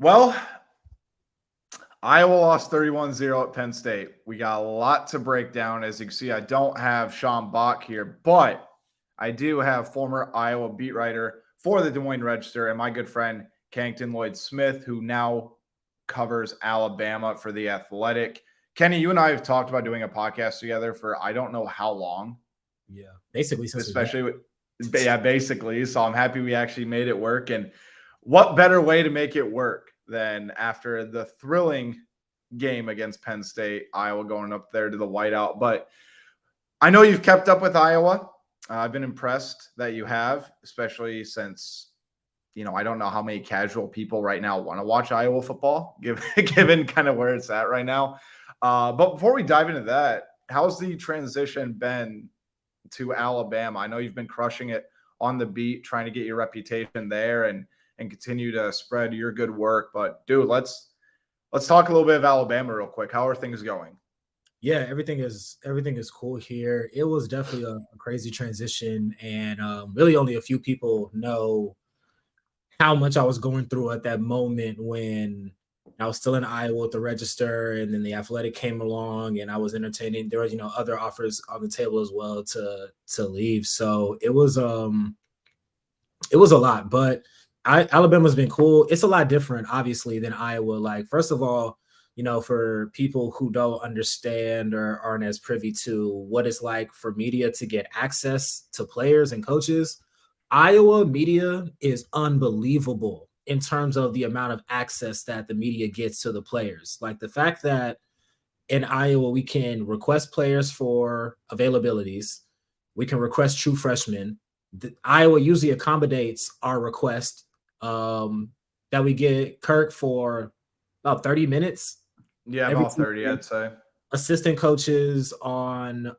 Well, Iowa lost 31-0 at Penn State. We got a lot to break down. As you can see, I don't have Sean Bach here, but I do have former Iowa beat writer for the Des Moines Register and my good friend Kennington Lloyd Smith, who now covers Alabama for The Athletic. Kenny, you and I have talked about doing a podcast together for I don't know how long. Yeah, basically since basically. So I'm happy we actually made it work. And what better way to make it work than after the thrilling game against Penn State, Iowa going up there to the whiteout. But I know you've kept up with Iowa. I've been impressed that you have, especially since, I don't know how many casual people right now want to watch Iowa football, given kind of where it's at right now. But before we dive into that, how's the transition been to Alabama? I know you've been crushing it on the beat, trying to get your reputation there and continue to spread your good work. But dude, let's talk a little bit of Alabama real quick. How are things going? Yeah, everything is cool here. It was definitely a crazy transition, and really only a few people know how much I was going through at that moment when I was still in Iowa at the Register, and then the Athletic came along, and I was entertaining. There was, other offers on the table as well to leave. So it was a lot, but Alabama's been cool. It's a lot different, obviously, than Iowa. Like, first of all, for people who don't understand or aren't as privy to what it's like for media to get access to players and coaches, Iowa media is unbelievable in terms of the amount of access that the media gets to the players. Like the fact that in Iowa, we can request players for availabilities. We can request true freshmen. Iowa usually accommodates our request that we get Kirk for about 30 minutes. Yeah, about 30, I'd say. Assistant coaches on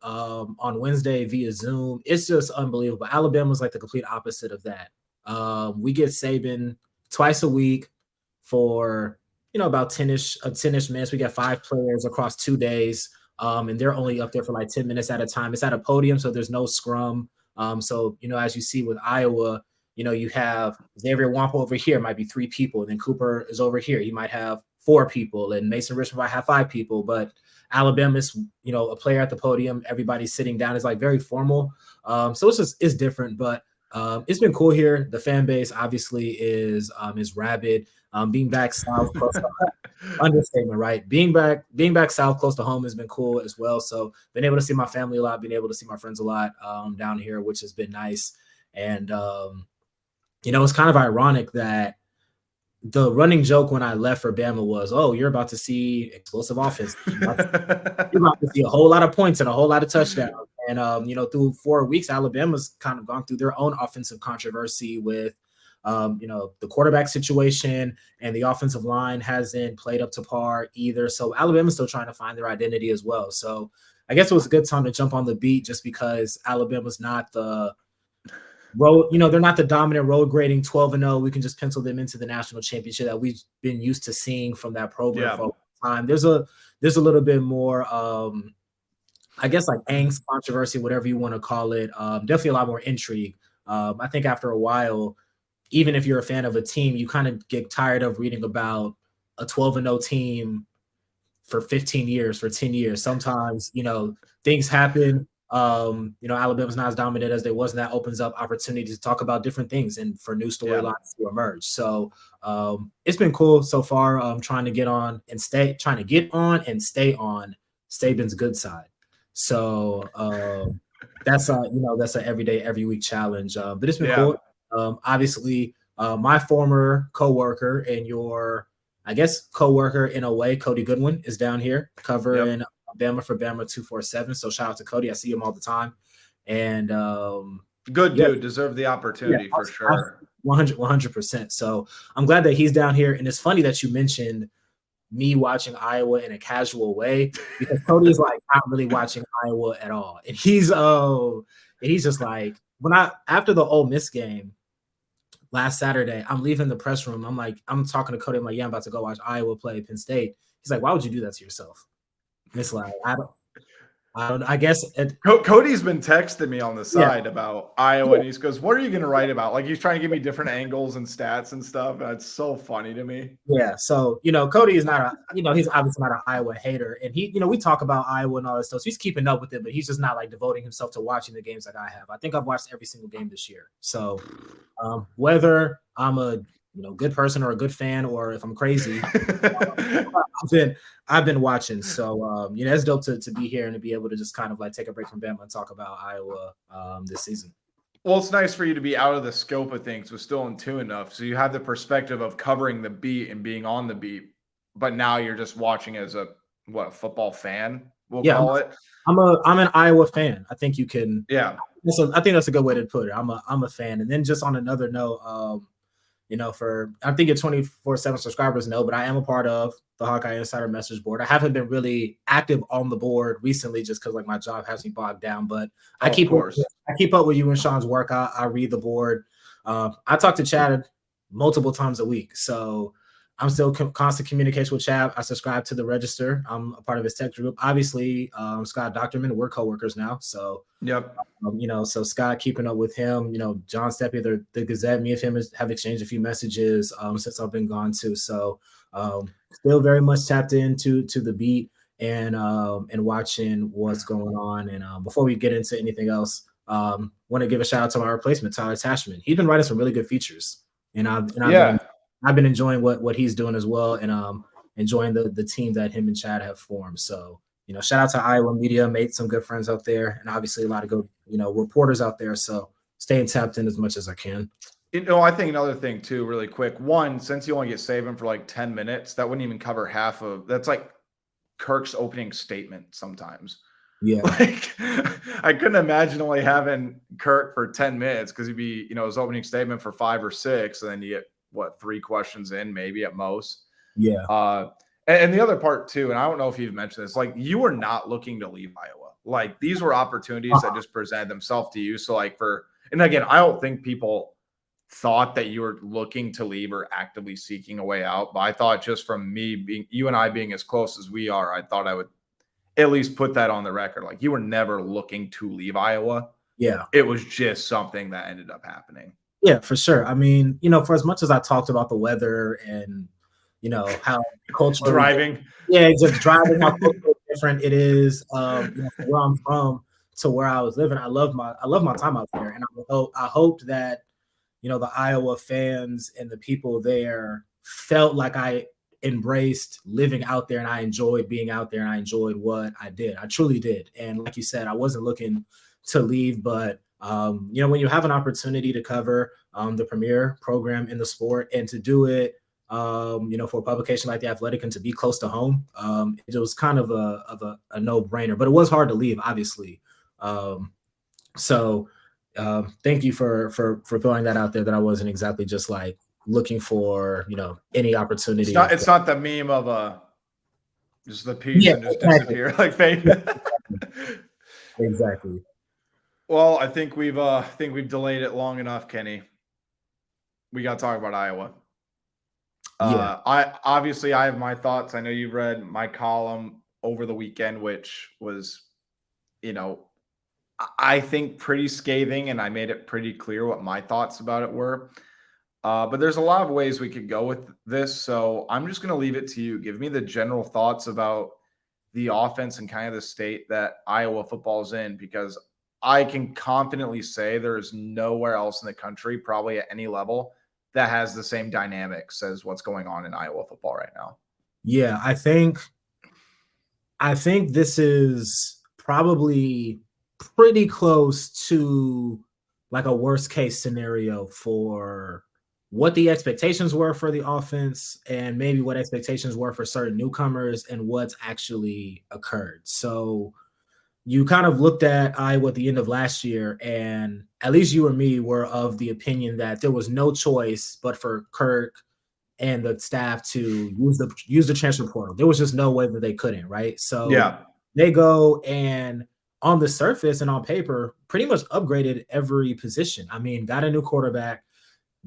Wednesday via Zoom. It's just unbelievable. Alabama's like the complete opposite of that. We get Saban twice a week for about 10ish minutes. We got 5 players across 2 days, and they're only up there for like 10 minutes at a time. It's at a podium, so there's no scrum. So as you see with Iowa, you have Xavier Wampa over here, might be 3 people, and then Cooper is over here. You might have 4 people, and Mason Richmond might have 5 people, but Alabama's, a player at the podium, everybody's sitting down. It's like very formal. So it's different, but it's been cool here. The fan base obviously is rabid. Being back south, close to understatement, right? Being back south, close to home has been cool as well. So been able to see my family a lot, been able to see my friends a lot down here, which has been nice. And it's kind of ironic that the running joke when I left for Bama was, "Oh, you're about to see explosive offense. You're about to see a whole lot of points and a whole lot of touchdowns." And through 4 weeks, Alabama's kind of gone through their own offensive controversy with, the quarterback situation, and the offensive line hasn't played up to par either. So Alabama's still trying to find their identity as well. So I guess it was a good time to jump on the beat, just because Alabama's not the road, they're not the dominant road grading 12-0. We can just pencil them into the national championship that we've been used to seeing from that program for a long time. There's a little bit more, I guess, like angst, controversy, whatever you want to call it. Definitely a lot more intrigue. I think after a while, even if you're a fan of a team, you kind of get tired of reading about a 12-0 team for 15 years, for 10 years. Sometimes, things happen. Alabama's not as dominant as they was, and that opens up opportunities to talk about different things and for new storylines to emerge. So it's been cool so far. Trying to get on and stay on Saban's good side. So that's an everyday, every week challenge. But it's been cool. Obviously, my former coworker and your, I guess, coworker in a way, Cody Goodwin, is down here covering Bama for Bama 247. So shout out to Cody. I see him all the time. And good dude, deserve the opportunity for sure. 100%. So I'm glad that he's down here. And it's funny that you mentioned me watching Iowa in a casual way, because Cody's like not really watching Iowa at all. And he's just like, after the Ole Miss game last Saturday, I'm leaving the press room. I'm talking to Cody. I'm like, yeah, I'm about to go watch Iowa play Penn State. He's like, why would you do that to yourself? And it's like, I don't. I guess. Cody's been texting me on the Yeah. side about Iowa, and he goes, "What are you going to write about?" Like he's trying to give me different angles and stats and stuff. And it's so funny to me. Yeah. So Cody is not a. He's obviously not an Iowa hater, and he. We talk about Iowa and all that stuff. So he's keeping up with it, but he's just not like devoting himself to watching the games like I have. I think I've watched every single game this year. So whether I'm a good person or a good fan, or if I'm crazy, I've been watching. So it's dope to be here and to be able to just kind of like take a break from Bama and talk about Iowa this season. Well, it's nice for you to be out of the scope of things, but still in tune enough. So you have the perspective of covering the beat and being on the beat, but now you're just watching as a football fan, we'll call it. I'm an Iowa fan. I think you can. Yeah. I think that's a good way to put it. I'm a fan. And then just on another note, I think your 247 subscribers know, but I am a part of the Hawkeye Insider message board. I haven't been really active on the board recently just because like my job has me bogged down, but I keep up with you and Sean's work. I read the board. I talk to Chad multiple times a week. So I'm still constant communication with Chad. I subscribe to the Register. I'm a part of his tech group. Obviously, Scott Doctorman, we're coworkers now. So, yep. So Scott, keeping up with him, John Steppe, the Gazette, me and him have exchanged a few messages since I've been gone too. So still very much tapped into the beat and watching what's going on. And before we get into anything else, want to give a shout out to my replacement, Tyler Tashman. He's been writing some really good features, and I've been enjoying what he's doing as well, and enjoying the team that him and Chad have formed. So, shout out to Iowa Media, made some good friends out there, and obviously a lot of good, reporters out there. So staying tapped in as much as I can. I think another thing too, really quick. One, since you only get Saban for like 10 minutes, that wouldn't even cover half of that's like Kirk's opening statement sometimes. Yeah. Like I couldn't imagine only having Kirk for 10 minutes because he'd be, his opening statement for 5 or 6, and then you get 3 questions in, maybe at most. Yeah. And the other part too, and I don't know if you've mentioned this, like you were not looking to leave Iowa. Like these were opportunities that just presented themselves to you. So like and again, I don't think people thought that you were looking to leave or actively seeking a way out. But I thought just from you and I being as close as we are, I thought I would at least put that on the record. Like you were never looking to leave Iowa. Yeah. It was just something that ended up happening. Yeah, for sure. I mean, for as much as I talked about the weather and, how culture driving. Yeah, just driving, how different it is, where I'm from to where I was living. I love my time out there. And I hoped that, the Iowa fans and the people there felt like I embraced living out there and I enjoyed being out there and I enjoyed what I did. I truly did. And like you said, I wasn't looking to leave, but when you have an opportunity to cover the premier program in the sport and to do it, for a publication like The Athletic and to be close to home, it was kind of a no-brainer. But it was hard to leave, obviously. So thank you for throwing that out there. That I wasn't exactly just like looking for any opportunity. It's not the meme of just the piece and just disappear like fate. Exactly. Well, I think we've delayed it long enough, Kenny. We got to talk about Iowa. Yeah. I have my thoughts. I know you've read my column over the weekend, which was, I think pretty scathing, and I made it pretty clear what my thoughts about it were. But there's a lot of ways we could go with this, so I'm just going to leave it to you. Give me the general thoughts about the offense and kind of the state that Iowa football is in, because I can confidently say there's nowhere else in the country, probably at any level, that has the same dynamics as what's going on in Iowa football right now. Yeah, I think this is probably pretty close to like a worst case scenario for what the expectations were for the offense and maybe what expectations were for certain newcomers and what's actually occurred. So you kind of looked at Iowa at the end of last year, and at least you or me were of the opinion that there was no choice but for Kirk and the staff to use the transfer portal. There was just no way that they couldn't, right? So yeah, they go and on the surface and on paper, pretty much upgraded every position. I mean, got a new quarterback,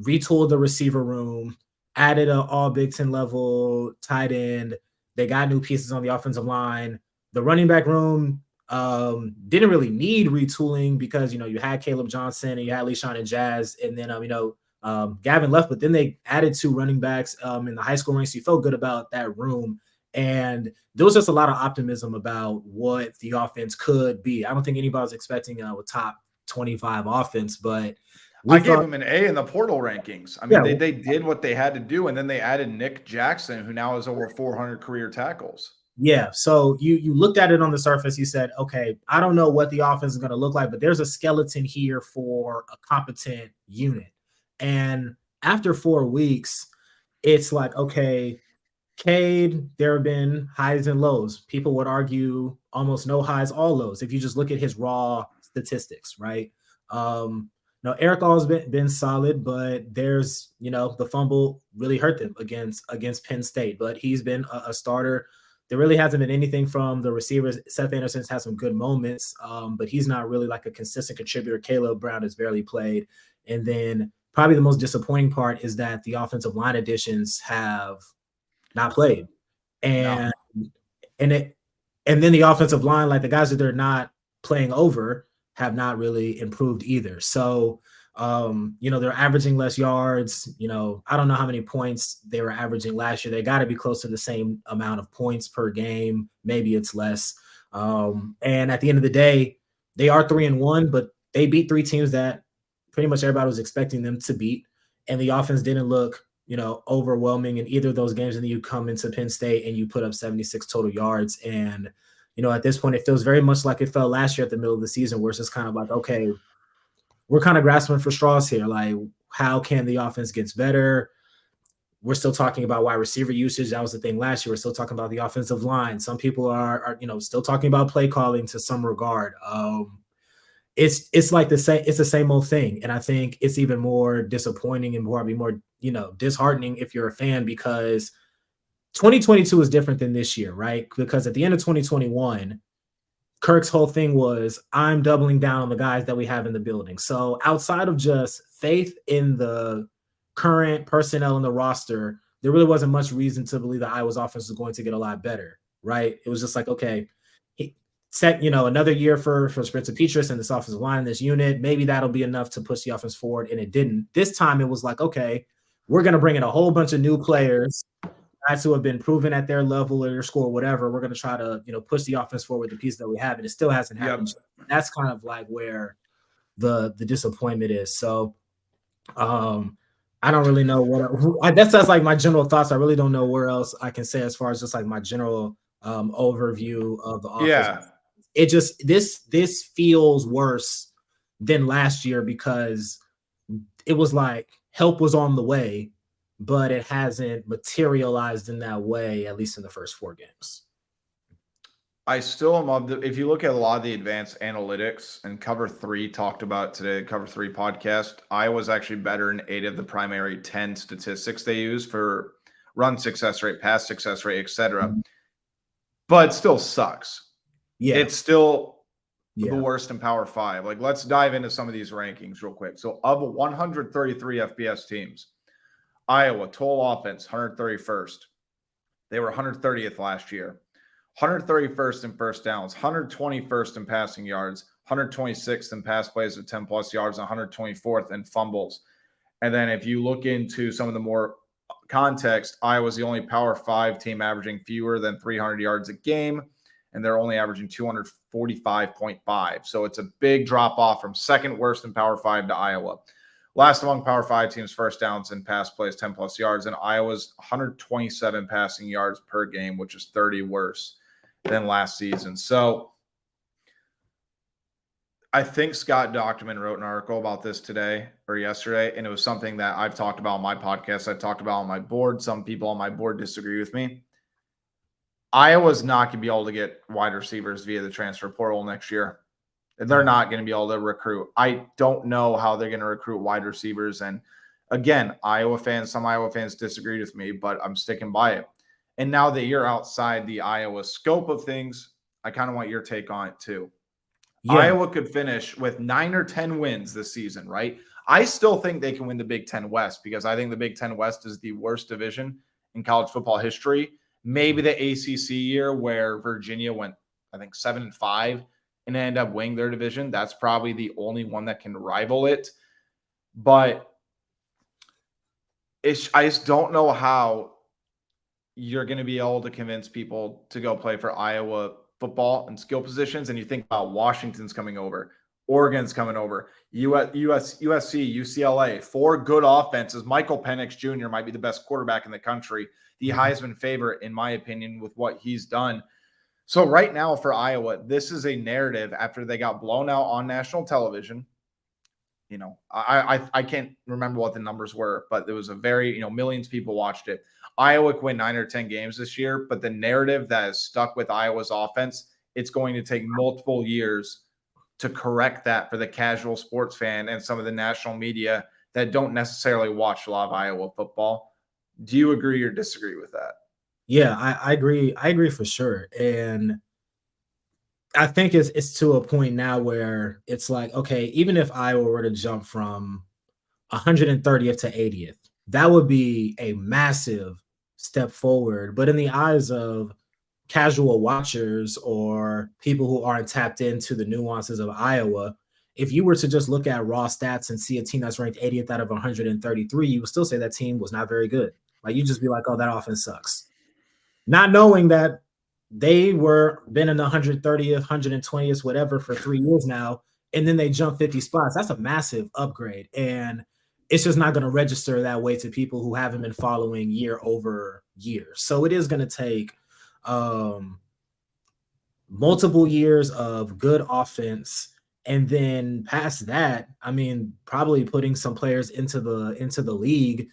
retooled the receiver room, added an all Big Ten level tight end. They got new pieces on the offensive line. The running back room, Didn't really need retooling because, you had Caleb Johnson and you had LeSean and Jazz, and then, Gavin left, but then they added 2 running backs in the high school ranks. So you felt good about that room. And there was just a lot of optimism about what the offense could be. I don't think anybody was expecting a top 25 offense, but I gave them an A in the portal rankings. I mean, Yeah. they did what they had to do, and then they added Nick Jackson, who now has over 400 career tackles. Yeah. So you looked at it on the surface. You said, okay, I don't know what the offense is going to look like, but there's a skeleton here for a competent unit. And after 4 weeks, it's like, okay, Cade, there have been highs and lows. People would argue almost no highs, all lows, if you just look at his raw statistics, right? Eric All's been solid, but there's, the fumble really hurt them against Penn State, but he's been a starter. There really hasn't been anything from the receivers. Seth Anderson's had some good moments, but he's not really like a consistent contributor. Caleb Brown has barely played. And then probably the most disappointing part is that the offensive line additions have not played. And then the offensive line, like the guys that they're not playing over, have not really improved either. So, they're averaging less yards. I don't know how many points they were averaging last year. They got to be close to the same amount of points per game. Maybe it's less. And at the end of the day, they are 3-1, but they beat 3 teams that pretty much everybody was expecting them to beat. And the offense didn't look, overwhelming in either of those games. And then you come into Penn State and you put up 76 total yards. And, at this point, it feels very much like it felt last year at the middle of the season, where it's just kind of like, okay, we're kind of grasping for straws here. Like, how can the offense get better? We're still talking about wide receiver usage. That was the thing last year. We're still talking about the offensive line. Some people are still talking about play calling to some regard. It's like the same. It's the same old thing, and I think it's even more disappointing and probably more disheartening if you're a fan, because 2022 is different than this year, right? Because at the end of 2021, Kirk's whole thing was, I'm doubling down on the guys that we have in the building. So outside of just faith in the current personnel in the roster, there really wasn't much reason to believe that Iowa's offense was going to get a lot better, right? It was just like, okay, set, another year for Spencer Petras and this offensive line in this unit. Maybe that'll be enough to push the offense forward, and it didn't. This time it was like, okay, we're going to bring in a whole bunch of new players, guys who have been proven at their level or their score, whatever. We're going to try to, push the offense forward with the piece that we have, and it still hasn't happened. Yep. That's kind of like where the disappointment is. So, I don't really know that's like my general thoughts. I really don't know where else I can say as far as just like my general overview of the offense. Yeah. It just this feels worse than last year, because it was like help was on the way, but it hasn't materialized in that way, at least in the first 4 games. I still am if you look at a lot of the advanced analytics, and Cover 3 talked about today, Cover 3 podcast, Iowa's actually better in 8 of the primary 10 statistics they use for run success rate, pass success rate, etc. Mm-hmm. But it still sucks. Yeah. It's still the worst in Power 5. Like, let's dive into some of these rankings real quick. So of 133 FBS teams, Iowa, total offense, 131st. They were 130th last year. 131st in first downs, 121st in passing yards, 126th in pass plays of 10-plus yards, and 124th in fumbles. And then if you look into some of the more context, Iowa's the only Power 5 team averaging fewer than 300 yards a game, and they're only averaging 245.5. So it's a big drop-off from second worst in Power 5 to Iowa. Last among Power 5 teams, first downs and pass plays, 10-plus yards, and Iowa's 127 passing yards per game, which is 30 worse than last season. So I think Scott Dochterman wrote an article about this today or yesterday, and it was something that I've talked about on my podcast. I've talked about on my board. Some people on my board disagree with me. Iowa's not going to be able to get wide receivers via the transfer portal next year. They're not going to be able to recruit. I don't know how they're going to recruit wide receivers. And again, some Iowa fans disagreed with me, but I'm sticking by it. And now that you're outside the Iowa scope of things, I kind of want your take on it too. Yeah. Iowa could finish with 9 or 10 wins this season, right? I still think they can win the Big Ten West, because I think the Big Ten West is the worst division in college football history. Maybe the ACC year where Virginia went, I think, 7-5, and end up winning their division. That's probably the only one that can rival it. But I just don't know how you're going to be able to convince people to go play for Iowa football and skill positions. And you think about Washington's coming over, Oregon's coming over, USC, UCLA, 4 good offenses. Michael Penix Jr. might be the best quarterback in the country, the Heisman favorite, in my opinion, with what he's done. So right now for Iowa, this is a narrative after they got blown out on national television. I can't remember what the numbers were, but there was a very, millions of people watched it. Iowa could win 9 or 10 games this year, but the narrative that is stuck with Iowa's offense, it's going to take multiple years to correct that for the casual sports fan and some of the national media that don't necessarily watch a lot of Iowa football. Do you agree or disagree with that? Yeah, I agree. I agree for sure. And I think it's to a point now where it's like, okay, even if Iowa were to jump from 130th to 80th, that would be a massive step forward. But in the eyes of casual watchers or people who aren't tapped into the nuances of Iowa, if you were to just look at raw stats and see a team that's ranked 80th out of 133, you would still say that team was not very good. Like, you'd just be like, oh, that offense sucks. Not knowing that they were been in the 130th, 120th, whatever for 3 years now, and then they jump 50 spots. That's a massive upgrade. And it's just not going to register that way to people who haven't been following year over year. So it is going to take multiple years of good offense. And then past that, I mean, probably putting some players into the league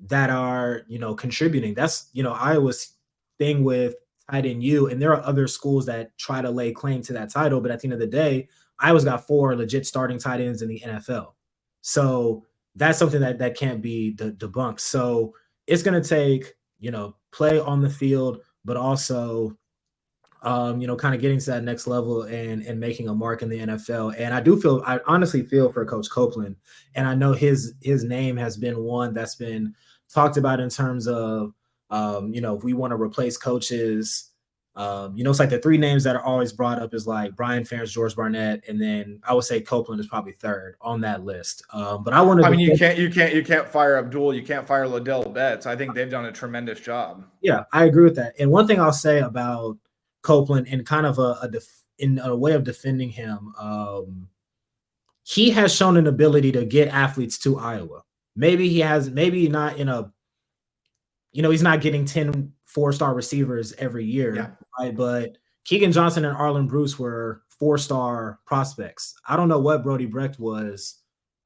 that are, contributing. That's, Iowa's thing with tight end U, and there are other schools that try to lay claim to that title, but at the end of the day, Iowa's got 4 legit starting tight ends in the NFL. So that's something that can't be debunked. So it's going to take, play on the field, but also, kind of getting to that next level and making a mark in the NFL. And I honestly feel for Coach Copeland. And I know his name has been one that's been talked about in terms of, if we want to replace coaches, it's like the 3 names that are always brought up is like Brian Ferentz, George Barnett, and then I would say Copeland is probably 3rd on that list. But you can't fire Abdul, you can't fire Liddell Betts. I think they've done a tremendous job. Yeah, I agree with that. And one thing I'll say about Copeland, and kind of in a way of defending him, he has shown an ability to get athletes to Iowa. Maybe not in a, he's not getting 10 4-star receivers every year, right? But Keegan Johnson and Arlen Bruce were 4-star prospects. I don't know what Brody Brecht was.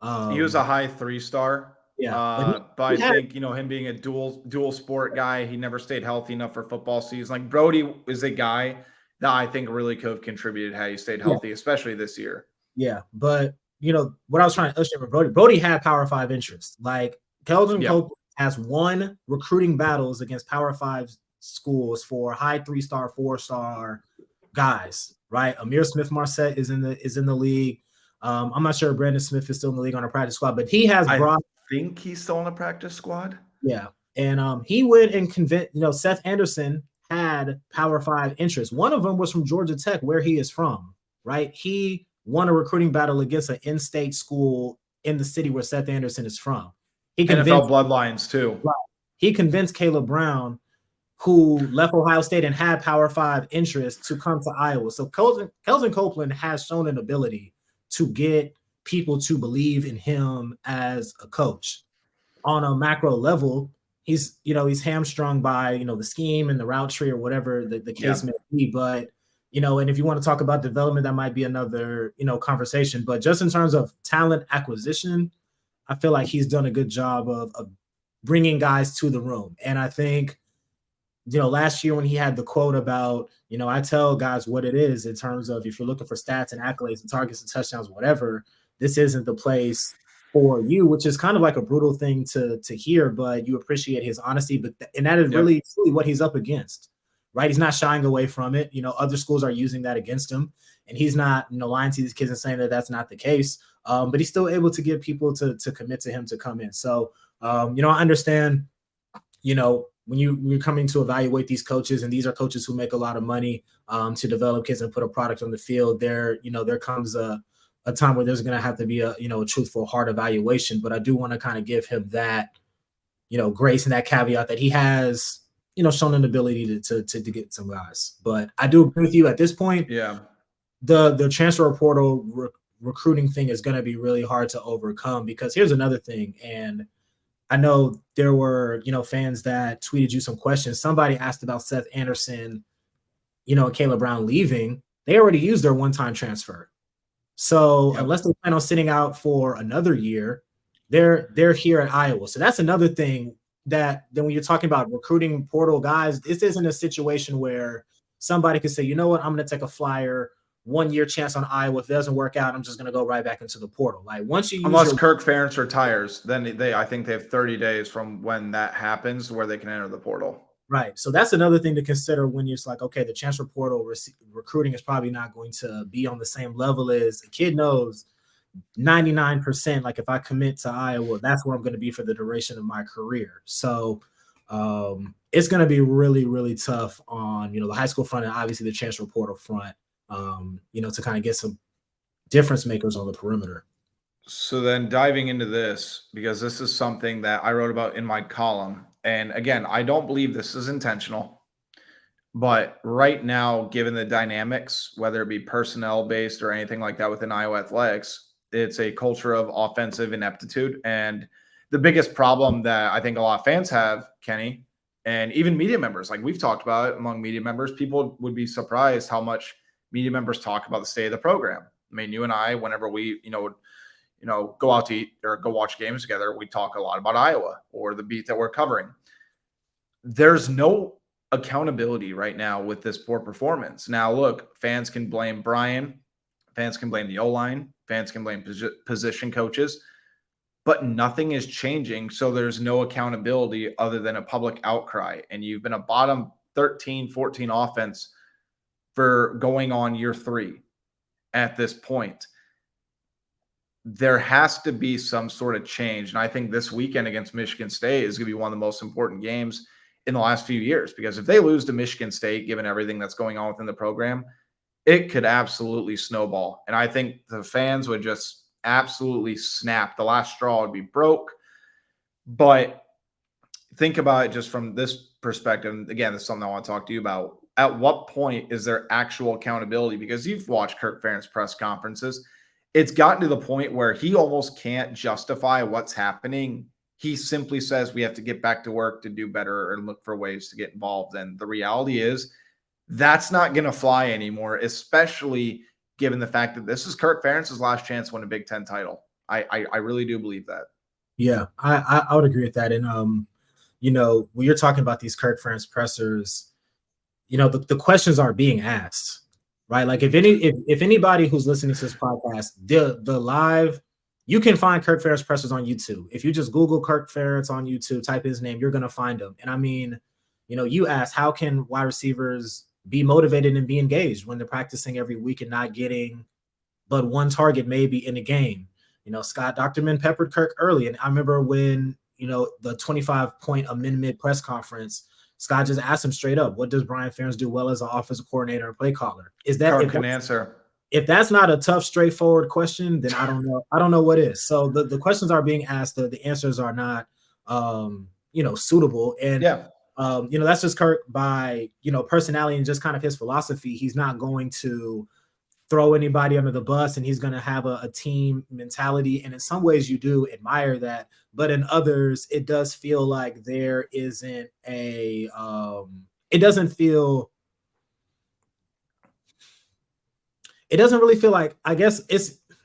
He was a high 3-star. Yeah, but I think, him being a dual sport guy, he never stayed healthy enough for football season. Like, Brody is a guy that I think really could have contributed had he stayed healthy, especially this year. Yeah, but what I was trying to illustrate with Brody had Power 5 interest. Like, Keldon Copeland has won recruiting battles against Power 5 schools for high 3-star, 4-star guys, right? Amir Smith-Marset is in the league. I'm not sure Brandon Smith is still in the league on a practice squad, but he has brought. I think he's still on a practice squad. Yeah, and he went and convinced. Seth Anderson had Power 5 interest. One of them was from Georgia Tech, where he is from, right? He won a recruiting battle against an in-state school in the city where Seth Anderson is from. He NFL bloodlines too. Right. He convinced Caleb Brown, who left Ohio State and had Power 5 interest, to come to Iowa. So Keldon Copeland has shown an ability to get people to believe in him as a coach. On a macro level, he's hamstrung by, the scheme and the route tree or whatever the case may be. But, and if you want to talk about development, that might be another, conversation. But just in terms of talent acquisition, I feel like he's done a good job of bringing guys to the room. And I think, last year when he had the quote about, I tell guys what it is in terms of, if you're looking for stats and accolades and targets and touchdowns, whatever, this isn't the place for you, which is kind of like a brutal thing to hear, but you appreciate his honesty. And that is really truly what he's up against, right? He's not shying away from it. Other schools are using that against him, and he's not, lying to these kids and saying that that's not the case. But he's still able to get people to commit to him to come in. So, I understand, when you're coming to evaluate these coaches, and these are coaches who make a lot of money to develop kids and put a product on the field, there comes a time where there's going to have to be a truthful, hard evaluation. But I do want to kind of give him that, grace and that caveat that he has, shown an ability to get some guys. But I do agree with you at this point. Yeah. The transfer portal recruiting thing is going to be really hard to overcome, because here's another thing. And I know there were, fans that tweeted you some questions. Somebody asked about Seth Anderson, and Caleb Brown leaving. They already used their one-time transfer. So unless they plan on sitting out for another year, they're here at Iowa. So that's another thing that then when you're talking about recruiting portal guys, this isn't a situation where somebody could say, you know what, I'm going to take a flyer, 1 year chance on Iowa. If it doesn't work out, I'm just going to go right back into the portal. Like once you unless Kirk Ferentz retires, then I think they have 30 days from when that happens where they can enter the portal. Right. So that's another thing to consider when you're like, okay, the transfer portal recruiting is probably not going to be on the same level as a kid knows 99%. Like if I commit to Iowa, that's where I'm going to be for the duration of my career. So it's going to be really, really tough on, the high school front and obviously the transfer portal front, to kind of get some difference makers on the perimeter. So then diving into this, because this is something that I wrote about in my column. And again, I don't believe this is intentional, but right now, given the dynamics, whether it be personnel based or anything like that within Iowa athletics, it's a culture of offensive ineptitude. And the biggest problem that I think a lot of fans have, Kenny, and even media members, like we've talked about it among media members, people would be surprised how much media members talk about the state of the program. I mean, you and I, whenever we, go out to eat or go watch games together, we talk a lot about Iowa or the beat that we're covering. There's no accountability right now with this poor performance. Now, look, fans can blame Brian, fans can blame the O-line, fans can blame position coaches, but nothing is changing. So there's no accountability other than a public outcry. And you've been a bottom 13, 14 offense for going on year 3 at this point. There has to be some sort of change. And I think this weekend against Michigan State is going to be one of the most important games in the last few years, because if they lose to Michigan State, given everything that's going on within the program, it could absolutely snowball. And I think the fans would just absolutely snap. The last straw would be broke. But think about it just from this perspective. And again, this is something I want to talk to you about. At what point is there actual accountability? Because you've watched Kirk Ferentz press conferences. It's gotten to the point where he almost can't justify what's happening. He simply says we have to get back to work to do better and look for ways to get involved. And the reality is that's not going to fly anymore, especially given the fact that this is Kirk Ferentz's last chance to win a Big Ten title. I really do believe that. Yeah, I would agree with that. And, when you're talking about these Kirk Ferentz pressers, the questions are being asked. Right. Like if anybody who's listening to this podcast, the live, you can find Kirk Ferentz pressers on YouTube. If you just Google Kirk Ferentz on YouTube, type his name, you're going to find him. And I mean, you ask, how can wide receivers be motivated and be engaged when they're practicing every week and not getting but one target maybe in a game? Scott Docterman peppered Kirk early. And I remember when, the 25-point amendment press conference, Scott just asked him straight up, what does Brian Ferentz do well as an offensive coordinator and play caller? Is that Kirk can answer? If that's not a tough, straightforward question, then I don't know. I don't know what is. So the questions are being asked. The answers are not, suitable. And, that's just Kirk by, personality and just kind of his philosophy. He's not going to throw anybody under the bus, and he's going to have a team mentality. And in some ways you do admire that. But in others, it does feel like there isn't it doesn't really feel like, I guess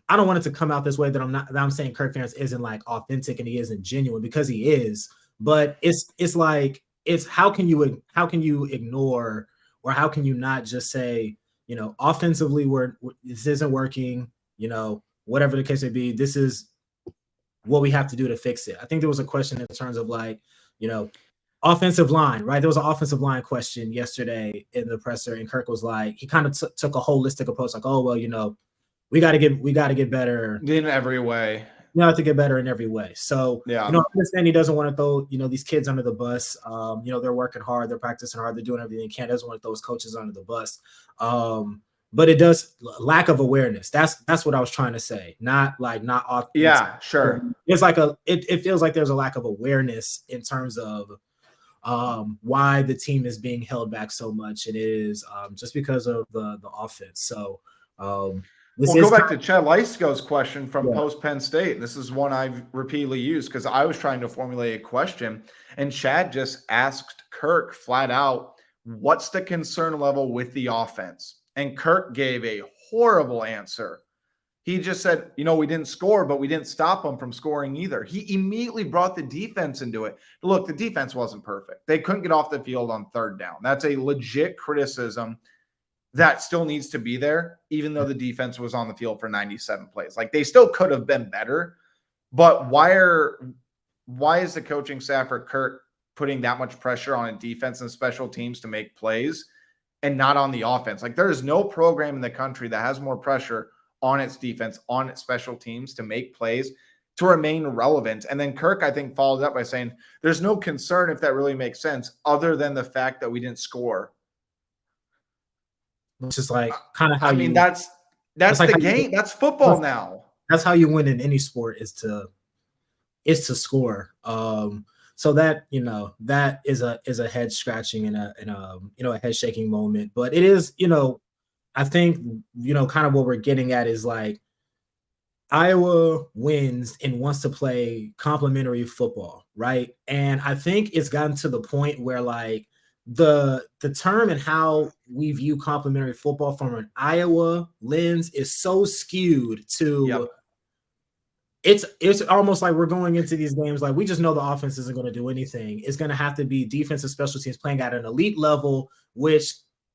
I don't want it to come out this way that I'm saying Kirk Ferentz isn't like authentic and he isn't genuine, because he is, but it's like, how can you ignore, or how can you not just say, offensively this isn't working, whatever the case may be, this is what we have to do to fix it. I think there was a question in terms of like, offensive line, right? There was an offensive line question yesterday in the presser, and Kirk was like, he kind of took a holistic approach, like, oh, well, we got to get better in every way. You have to get better in every way. So, Yeah. I understand he doesn't want to throw, these kids under the bus. They're working hard, they're practicing hard, they're doing everything they can. Doesn't want to throw his coaches under the bus. But it does lack of awareness. That's what I was trying to say. Not Yeah, sure. It's like it feels like there's a lack of awareness in terms of why the team is being held back so much. It is just because of the offense. So we'll go back to Chad Leistiko's question from post Penn State. This is one I've repeatedly used because I was trying to formulate a question, and Chad just asked Kirk flat out, what's the concern level with the offense? And Kirk gave a horrible answer. He just said, we didn't score, but we didn't stop them from scoring either. He immediately brought the defense into it. Look, the defense wasn't perfect. They couldn't get off the field on third down. That's a legit criticism that still needs to be there, even though the defense was on the field for 97 plays. Like, they still could have been better, but why is the coaching staff for Kirk putting that much pressure on a defense and special teams to make plays and not on the offense? Like, there is no program in the country that has more pressure on its defense, on its special teams to make plays, to remain relevant. And then Kirk, I think, followed up by saying, there's no concern if that really makes sense other than the fact that we didn't score. Which is like kind of how that's like the game. That's football now. That's how you win in any sport is to score. So that, that is a head scratching and a head shaking moment. But it is, I think, kind of what we're getting at is like Iowa wins and wants to play complementary football, right? And I think it's gotten to the point where like the term and how we view complementary football from an Iowa lens is so skewed to it's almost like we're going into these games like we just know the offense isn't going to do anything. It's going to have to be defensive special teams playing at an elite level, which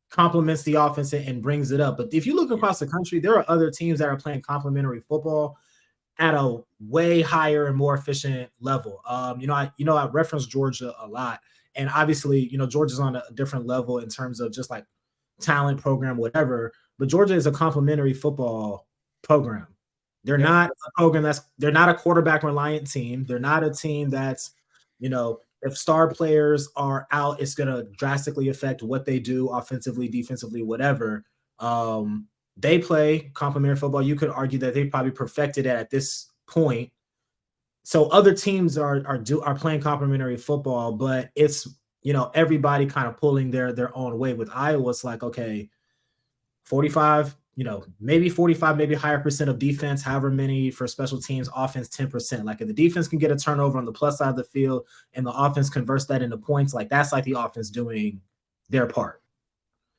complements the offense and brings it up. But if you look across the country, there are other teams that are playing complementary football at a way higher and more efficient level. I reference Georgia a lot, and obviously, Georgia's on a different level in terms of just like talent, program, whatever. But Georgia is a complementary football program. They're not a program they're not a quarterback reliant team. They're not a team that's, if star players are out, it's going to drastically affect what they do offensively, defensively, whatever. They play complementary football. You could argue that they probably perfected it at this point. So other teams are playing complementary football, but it's, everybody kind of pulling their own way. With Iowa, it's like, okay, 45, maybe 45, maybe higher percent of defense, however many for special teams, offense 10%. Like if the defense can get a turnover on the plus side of the field and the offense converts that into points, like that's like the offense doing their part.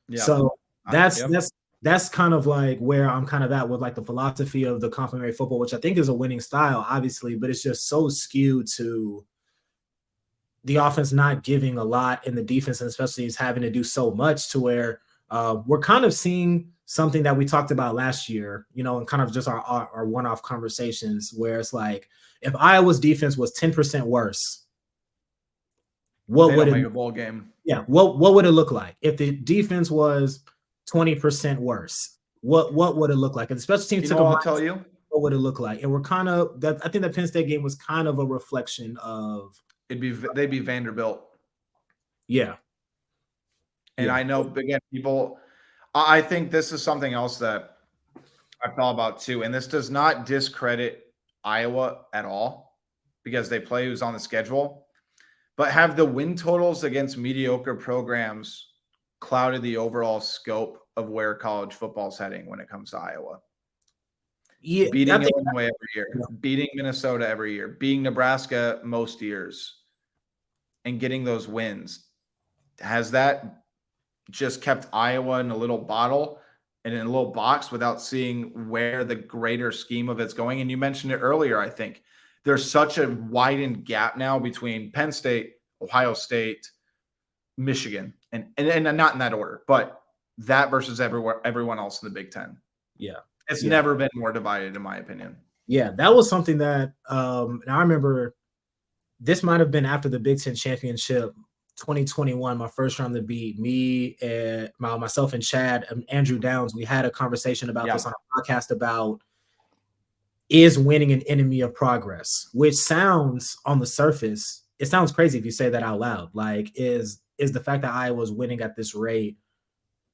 Yeah. So that's kind of like where I'm kind of at with like the philosophy of the complementary football, which I think is a winning style, obviously, but it's just so skewed to the offense not giving a lot and the defense and especially is having to do so much to where we're kind of seeing something that we talked about last year, and kind of just our one-off conversations where it's like, if Iowa's defense was 10% worse, what would it make a bowl game? Yeah. What would it look like if the defense was 20% worse? What would it look like? And the special teams I'll tell you. What would it look like? And we're kind of I think the Penn State game was kind of a reflection of they'd be Vanderbilt. Yeah. And I know, again, I think this is something else that I thought about too. And this does not discredit Iowa at all because they play who's on the schedule, but have the win totals against mediocre programs clouded the overall scope of where college football is heading when it comes to Iowa? Yeah, beating Illinois every year, beating Minnesota every year, beating Nebraska most years, and getting those wins. Has that just kept Iowa in a little bottle and in a little box without seeing where the greater scheme of it's going? And you mentioned it earlier, I think. There's such a widened gap now between Penn State, Ohio State, Michigan, and not in that order, but that versus everyone else in the Big Ten. Yeah. It's never been more divided, in my opinion. Yeah, that was something that and I remember this might have been after the Big Ten championship 2021, my first round to beat me and myself and Chad and Andrew Downs. We had a conversation about this on a podcast about is winning an enemy of progress, which sounds on the surface, it sounds crazy if you say that out loud. Like, is the fact that Iowa's winning at this rate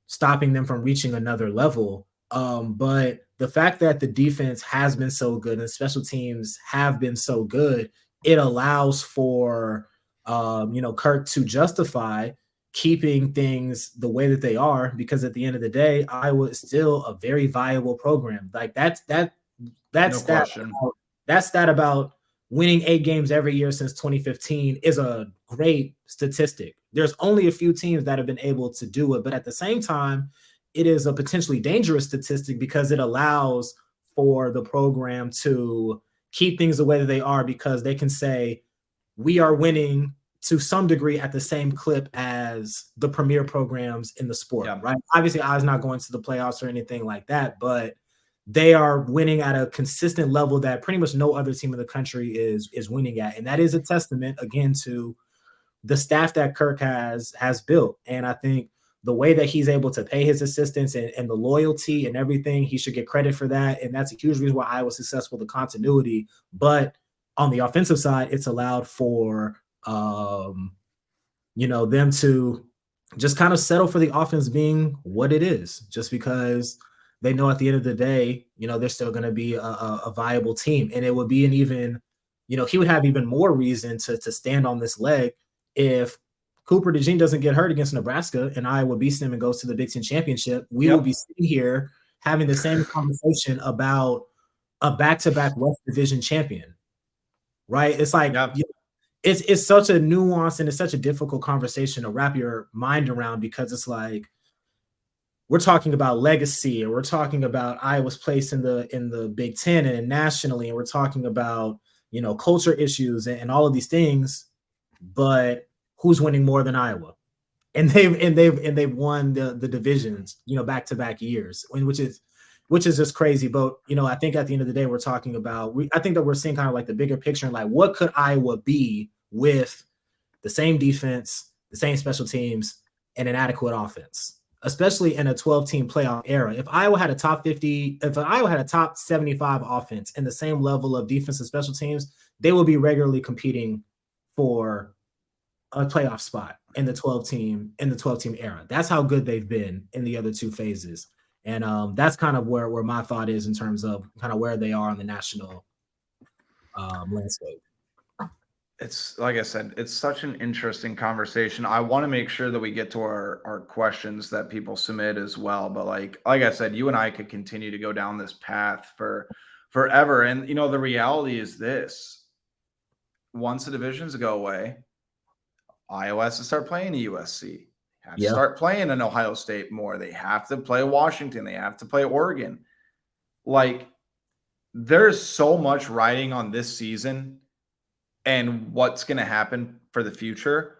stopping them from reaching another level? But the fact that the defense has been so good and special teams have been so good, it allows for Kirk to justify keeping things the way that they are, because at the end of the day, Iowa is still a very viable program. Like that's No question. That about winning 8 games every year since 2015 is a great statistic. There's only a few teams that have been able to do it, but at the same time, it is a potentially dangerous statistic because it allows for the program to keep things the way that they are, because they can say, we are winning to some degree at the same clip as the premier programs in the sport, right? Obviously, I was not going to the playoffs or anything like that, but they are winning at a consistent level that pretty much no other team in the country is winning at. And that is a testament, again, to the staff that Kirk has built. And I think the way that he's able to pay his assistants and the loyalty and everything, he should get credit for that. And that's a huge reason why I was successful, the continuity. But on the offensive side, it's allowed for them to just kind of settle for the offense being what it is, just because they know at the end of the day, they're still going to be a viable team. And it would be an even, he would have even more reason to stand on this leg if Cooper DeJean doesn't get hurt against Nebraska and Iowa beats them and goes to the Big Ten championship. We will be sitting here having the same conversation about a back-to-back West Division champion, right? It's like, it's such a nuanced and it's such a difficult conversation to wrap your mind around, because it's like, we're talking about legacy, and we're talking about Iowa's place in the Big Ten and nationally, and we're talking about, culture issues and all of these things, but who's winning more than Iowa? And they've won the divisions, back to back years, which is just crazy. But I think at the end of the day, we're talking about I think that we're seeing kind of like the bigger picture, and like, what could Iowa be with the same defense, the same special teams, and an adequate offense, especially in a 12-team playoff era. If Iowa had a top 50, if Iowa had a top 75 offense and the same level of defense and special teams, they will be regularly competing for a playoff spot in the 12-team era. That's how good they've been in the other two phases. And that's kind of where my thought is in terms of kind of where they are on the national landscape. It's like I said, it's such an interesting conversation. I want to make sure that we get to our questions that people submit as well. But like I said, you and I could continue to go down this path for forever. And, the reality is this: once the divisions go away, Iowa has to start playing the USC, have to start playing an Ohio State more. They have to play Washington. They have to play Oregon. Like, there's so much riding on this season and what's going to happen for the future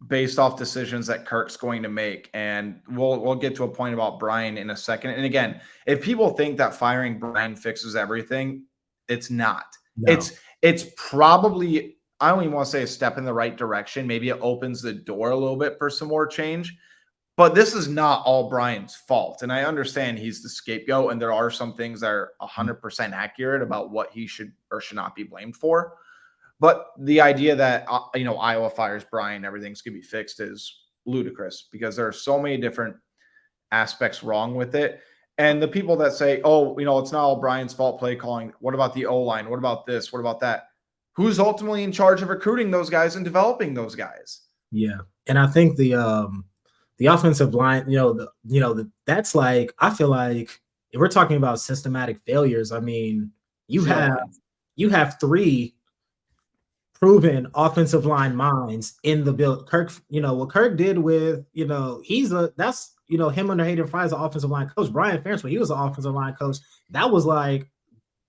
based off decisions that Kirk's going to make. And we'll get to a point about Brian in a second. And again, if people think that firing Brian fixes everything, it's not. No. It's probably, I don't even want to say a step in the right direction. Maybe it opens the door a little bit for some more change. But this is not all Brian's fault. And I understand he's the scapegoat, and there are some things that are 100% accurate about what he should or should not be blamed for. But the idea that, Iowa fires Brian, everything's going to be fixed is ludicrous, because there are so many different aspects wrong with it. And the people that say, it's not all Brian's fault, play calling. What about the O-line? What about this? What about that? Who's ultimately in charge of recruiting those guys and developing those guys? Yeah. And I think the offensive line, that's like, I feel like if we're talking about systematic failures, I mean, you have 3 proven offensive line minds in the build. Kirk, what Kirk did with, that's him under Hayden Fry as an offensive line coach. Brian Ferentz, when he was an offensive line coach, that was like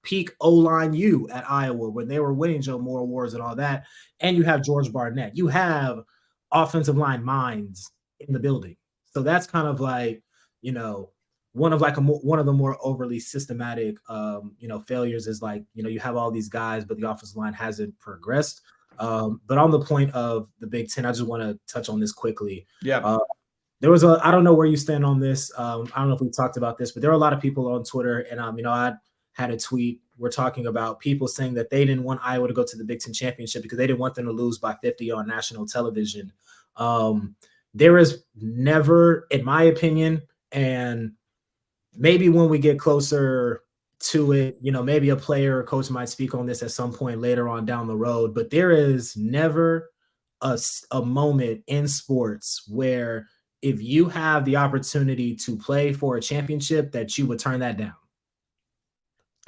peak O-line U at Iowa when they were winning Joe Moore awards and all that. And you have George Barnett. You have offensive line minds in the building. So that's kind of like, one of the more overly systematic, failures is like, you have all these guys, but the offensive line hasn't progressed. But on the point of the Big Ten, I just want to touch on this quickly. Yeah. There was I don't know where you stand on this. I don't know if we talked about this, but there were a lot of people on Twitter, and I had a tweet we're talking about people saying that they didn't want Iowa to go to the Big Ten championship because they didn't want them to lose by 50 on national television. There is never, in my opinion, and maybe when we get closer to it, maybe a player or coach might speak on this at some point later on down the road, but there is never a moment in sports where if you have the opportunity to play for a championship that you would turn that down.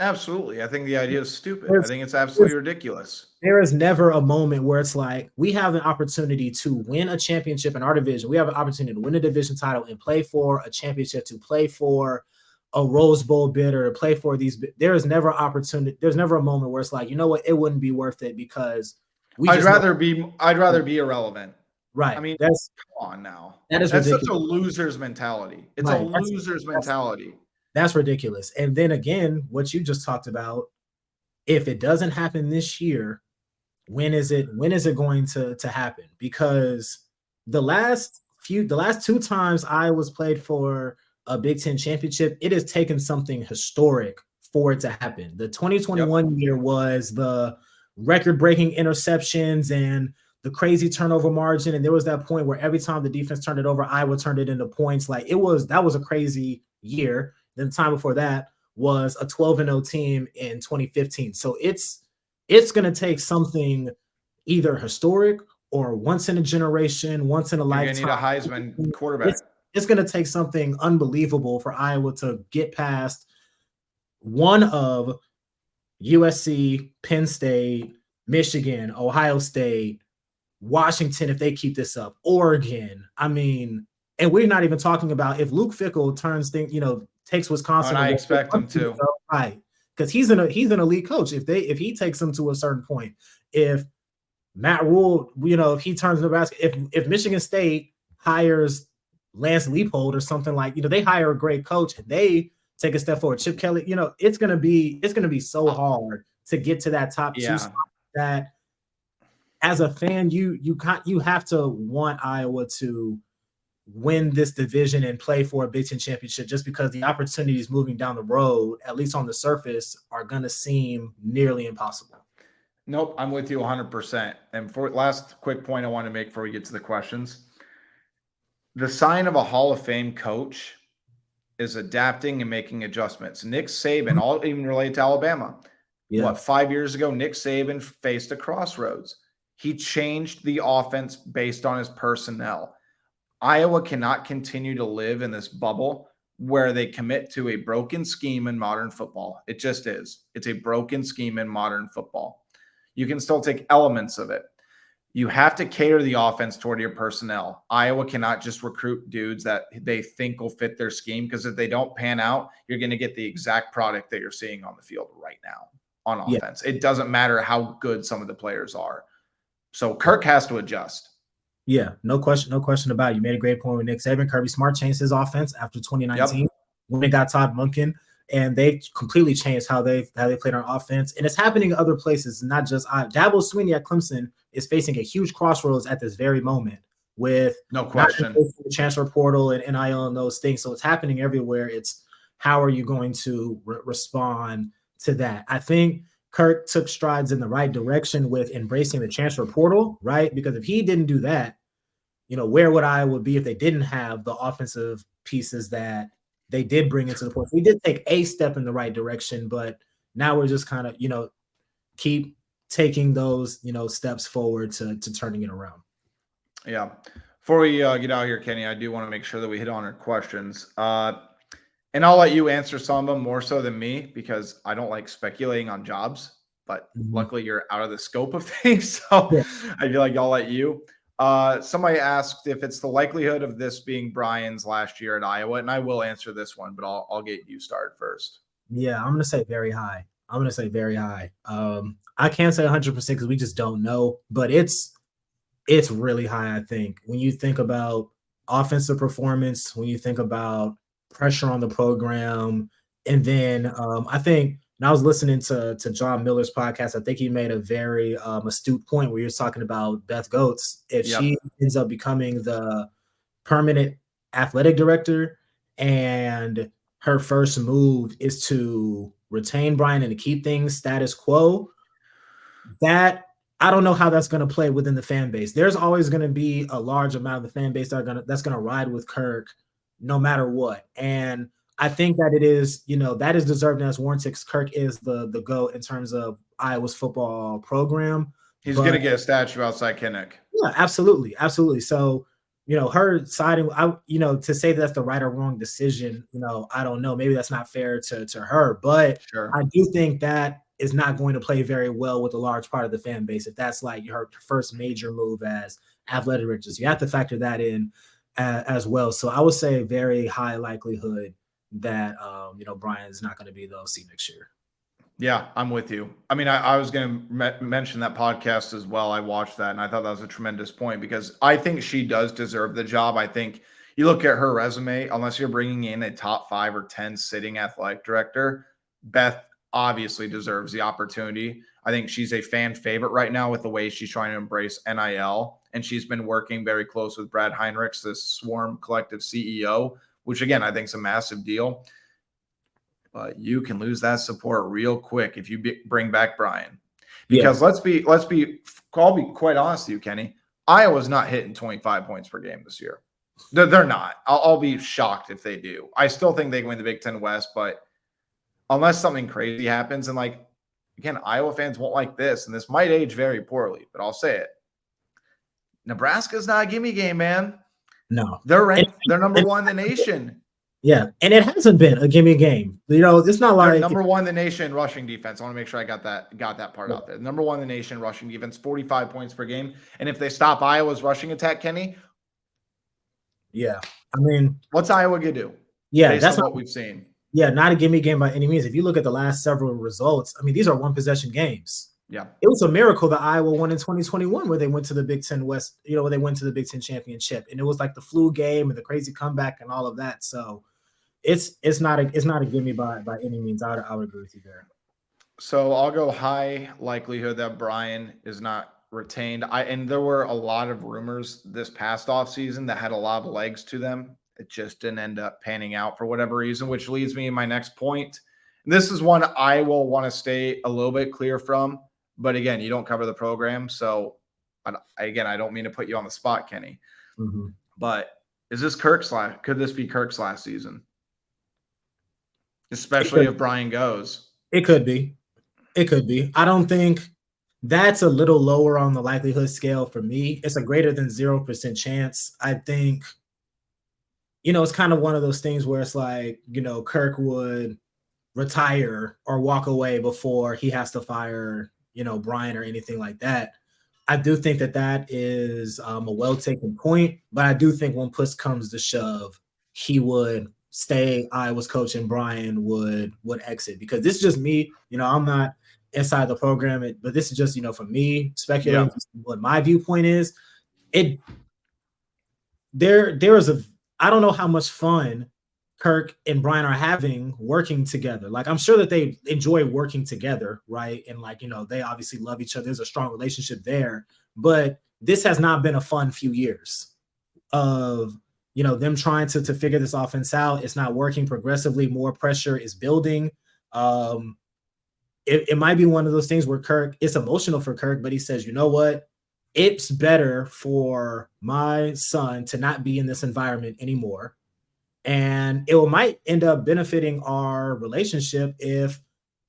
Absolutely. I think the idea is stupid. I think it's absolutely ridiculous. There is never a moment where it's like, we have an opportunity to win a championship in our division. We have an opportunity to win a division title and play for a championship, to play for a Rose Bowl bid, or to play for these. There is never opportunity. There's never a moment where it's like, you know what, it wouldn't be worth it because I'd rather be irrelevant. Right. I mean, come on now. That's such a loser's mentality. It's right. a loser's mentality. That's ridiculous. And then again, what you just talked about, if it doesn't happen this year, when is it going to happen? Because the last two times I was played for a Big Ten championship, it has taken something historic for it to happen. The 2021 year was the record-breaking interceptions and the crazy turnover margin. And there was that point where every time the defense turned it over, Iowa turned it into points. Like that was a crazy year. Then the time before that was a 12-0 team in 2015. So it's going to take something either historic or once in a generation, once in a lifetime. You're going to need a Heisman quarterback. It's going to take something unbelievable for Iowa to get past one of USC, Penn State, Michigan, Ohio State, Washington, if they keep this up, Oregon. I mean, and we're not even talking about if Luke Fickell takes Wisconsin. And I expect him to. Right. Because he's an elite coach. If he takes them to a certain point, if Matt Rule, if he turns Nebraska, if Michigan State hires Lance Leipold or something, like, they hire a great coach and they take a step forward, Chip Kelly, it's gonna be so hard to get to that top two spot that as a fan, you have to want Iowa to win this division and play for a Big Ten championship, just because the opportunities moving down the road, at least on the surface, are going to seem nearly impossible. Nope, I'm with you 100%. And for last quick point I want to make before we get to the questions, the sign of a Hall of Fame coach is adapting and making adjustments. Nick Saban, all even related to Alabama. Yeah. 5 years ago, Nick Saban faced a crossroads. He changed the offense based on his personnel. Iowa cannot continue to live in this bubble where they commit to a broken scheme in modern football. It just is. It's a broken scheme in modern football. You can still take elements of it. You have to cater the offense toward your personnel. Iowa cannot just recruit dudes that they think will fit their scheme, because if they don't pan out, you're going to get the exact product that you're seeing on the field right now on offense. It doesn't matter how good some of the players are. So Kirk has to adjust. Yeah, no question about it. You made a great point with Nick Saban. Kirby Smart changed his offense after 2019 when they got Todd Monken, and they completely changed how they played on offense. And it's happening in other places, not just Dabo Swinney at Clemson is facing a huge crossroads at this very moment with no question the transfer portal and NIL and those things. So it's happening everywhere. It's how are you going to respond to that? I think Kirk took strides in the right direction with embracing the transfer portal, right? Because if he didn't do that, where would Iowa be if they didn't have the offensive pieces that they did bring into the portal? We did take a step in the right direction, but now we're just kind of, keep taking those, steps forward to turning it around. Yeah. Before we get out here, Kenny, I do want to make sure that we hit on our questions. And I'll let you answer some of them more so than me, because I don't like speculating on jobs, but luckily you're out of the scope of things. So I feel like I'll let you. Somebody asked if it's the likelihood of this being Brian's last year at Iowa, and I will answer this one, but I'll get you started first. Yeah, I'm going to say very high. I can't say 100% because we just don't know, but it's really high, I think. When you think about offensive performance, when you think about pressure on the program, and then I think, and I was listening to John Miller's podcast, I think he made a very astute point where you're talking about Beth Goetz. If she ends up becoming the permanent athletic director and her first move is to retain Brian and to keep things status quo, that I don't know how that's going to play within the fan base. There's always going to be a large amount of the fan base that's going to ride with Kirk no matter what. And I think that it is, that is deserved as warranted. Kirk is the GOAT in terms of Iowa's football program. He's going to get a statue outside Kinnick. Yeah, absolutely. Absolutely. So, her siding, to say that's the right or wrong decision, I don't know. Maybe that's not fair to her, but sure. I do think that is not going to play very well with a large part of the fan base. If that's like her first major move as athletic directors, you have to factor that in as well. So I would say very high likelihood that, Brian is not going to be the OC next year. Yeah, I'm with you. I mean, I was going to mention that podcast as well. I watched that, and I thought that was a tremendous point because I think she does deserve the job. I think you look at her resume, unless you're bringing in a top 5 or 10 sitting athletic director, Beth obviously deserves the opportunity. I think she's a fan favorite right now with the way she's trying to embrace NIL, and she's been working very close with Brad Heinrichs, this Swarm Collective CEO, which, again, I think is a massive deal. But you can lose that support real quick if you bring back Brian. Because I'll be quite honest with you, Kenny. Iowa's not hitting 25 points per game this year. They're not. I'll be shocked if they do. I still think they can win the Big Ten West, but unless something crazy happens, and again, Iowa fans won't like this, and this might age very poorly, but I'll say it. Nebraska's not a gimme game, man. No. They're ranked. They're number 1 in the nation. Yeah, and it hasn't been a gimme game. It's not like they're number 1 in the nation rushing defense. I want to make sure I got that part out there. Number 1 in the nation rushing defense, 45 points per game. And if they stop Iowa's rushing attack, Kenny, yeah, I mean, what's Iowa gonna do? Yeah, that's what we've seen. Yeah, not a gimme game by any means. If you look at the last several results, I mean, these are one possession games. Yeah, it was a miracle that Iowa won in 2021, where they went to the Big Ten West. Where they went to the Big Ten championship, and it was like the flu game and the crazy comeback and all of that. So. It's not a gimme by any means. I would agree with you there. So I'll go high likelihood that Brian is not retained. And there were a lot of rumors this past offseason that had a lot of legs to them. It just didn't end up panning out for whatever reason, which leads me to my next point. This is one I will want to stay a little bit clear from. But again, you don't cover the program. So I don't mean to put you on the spot, Kenny. Mm-hmm. But could this be Kirk's last season? Especially if Brian goes. It could be. I don't think that's a little lower on the likelihood scale for me. It's a greater than 0% chance. I think, it's kind of one of those things where it's like, Kirk would retire or walk away before he has to fire, Brian or anything like that. I do think that is a well-taken point, but I do think when push comes to shove, he would stay Iowa's coach and Brian would exit, because this is just me. I'm not inside the program, but this is just, for me speculating what my viewpoint is. There is I don't know how much fun Kirk and Brian are having working together. Like, I'm sure that they enjoy working together, right? And they obviously love each other. There's a strong relationship there, but this has not been a fun few years of them trying to figure this offense out. It's not working progressively. More pressure is building. It might be one of those things where it's emotional for Kirk, but he says, you know what? It's better for my son to not be in this environment anymore. And it might end up benefiting our relationship if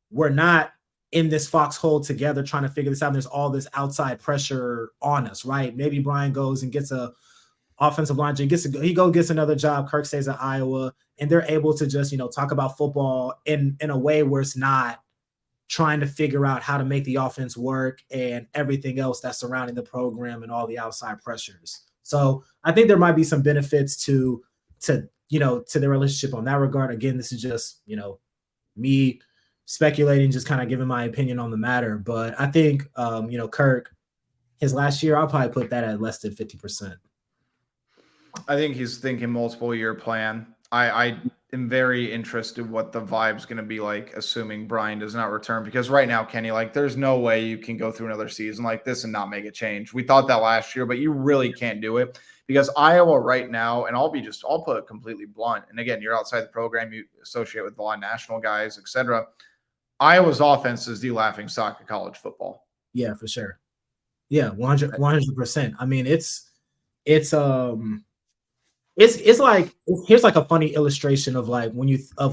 we're not in this foxhole together trying to figure this out. And there's all this outside pressure on us, right? Maybe Brian goes and gets a offensive line. He gets another job. Kirk stays at Iowa, and they're able to just, talk about football in a way where it's not trying to figure out how to make the offense work and everything else that's surrounding the program and all the outside pressures. So I think there might be some benefits to their relationship on that regard. Again, this is just, me speculating, just kind of giving my opinion on the matter. But I think, Kirk, his last year, I'll probably put that at less than 50%. I think he's thinking multiple year plan. I am very interested what the vibe's going to be like, assuming Brian does not return, because right now, Kenny, there's no way you can go through another season like this and not make a change. We thought that last year, but you really can't do it because Iowa right now, and I'll put it completely blunt. And again, you're outside the program, you associate with a lot of national guys, etc. Iowa's offense is the laughing stock of college football. Yeah, for sure. Yeah, 100%. I mean, it's like, here's like a funny illustration of like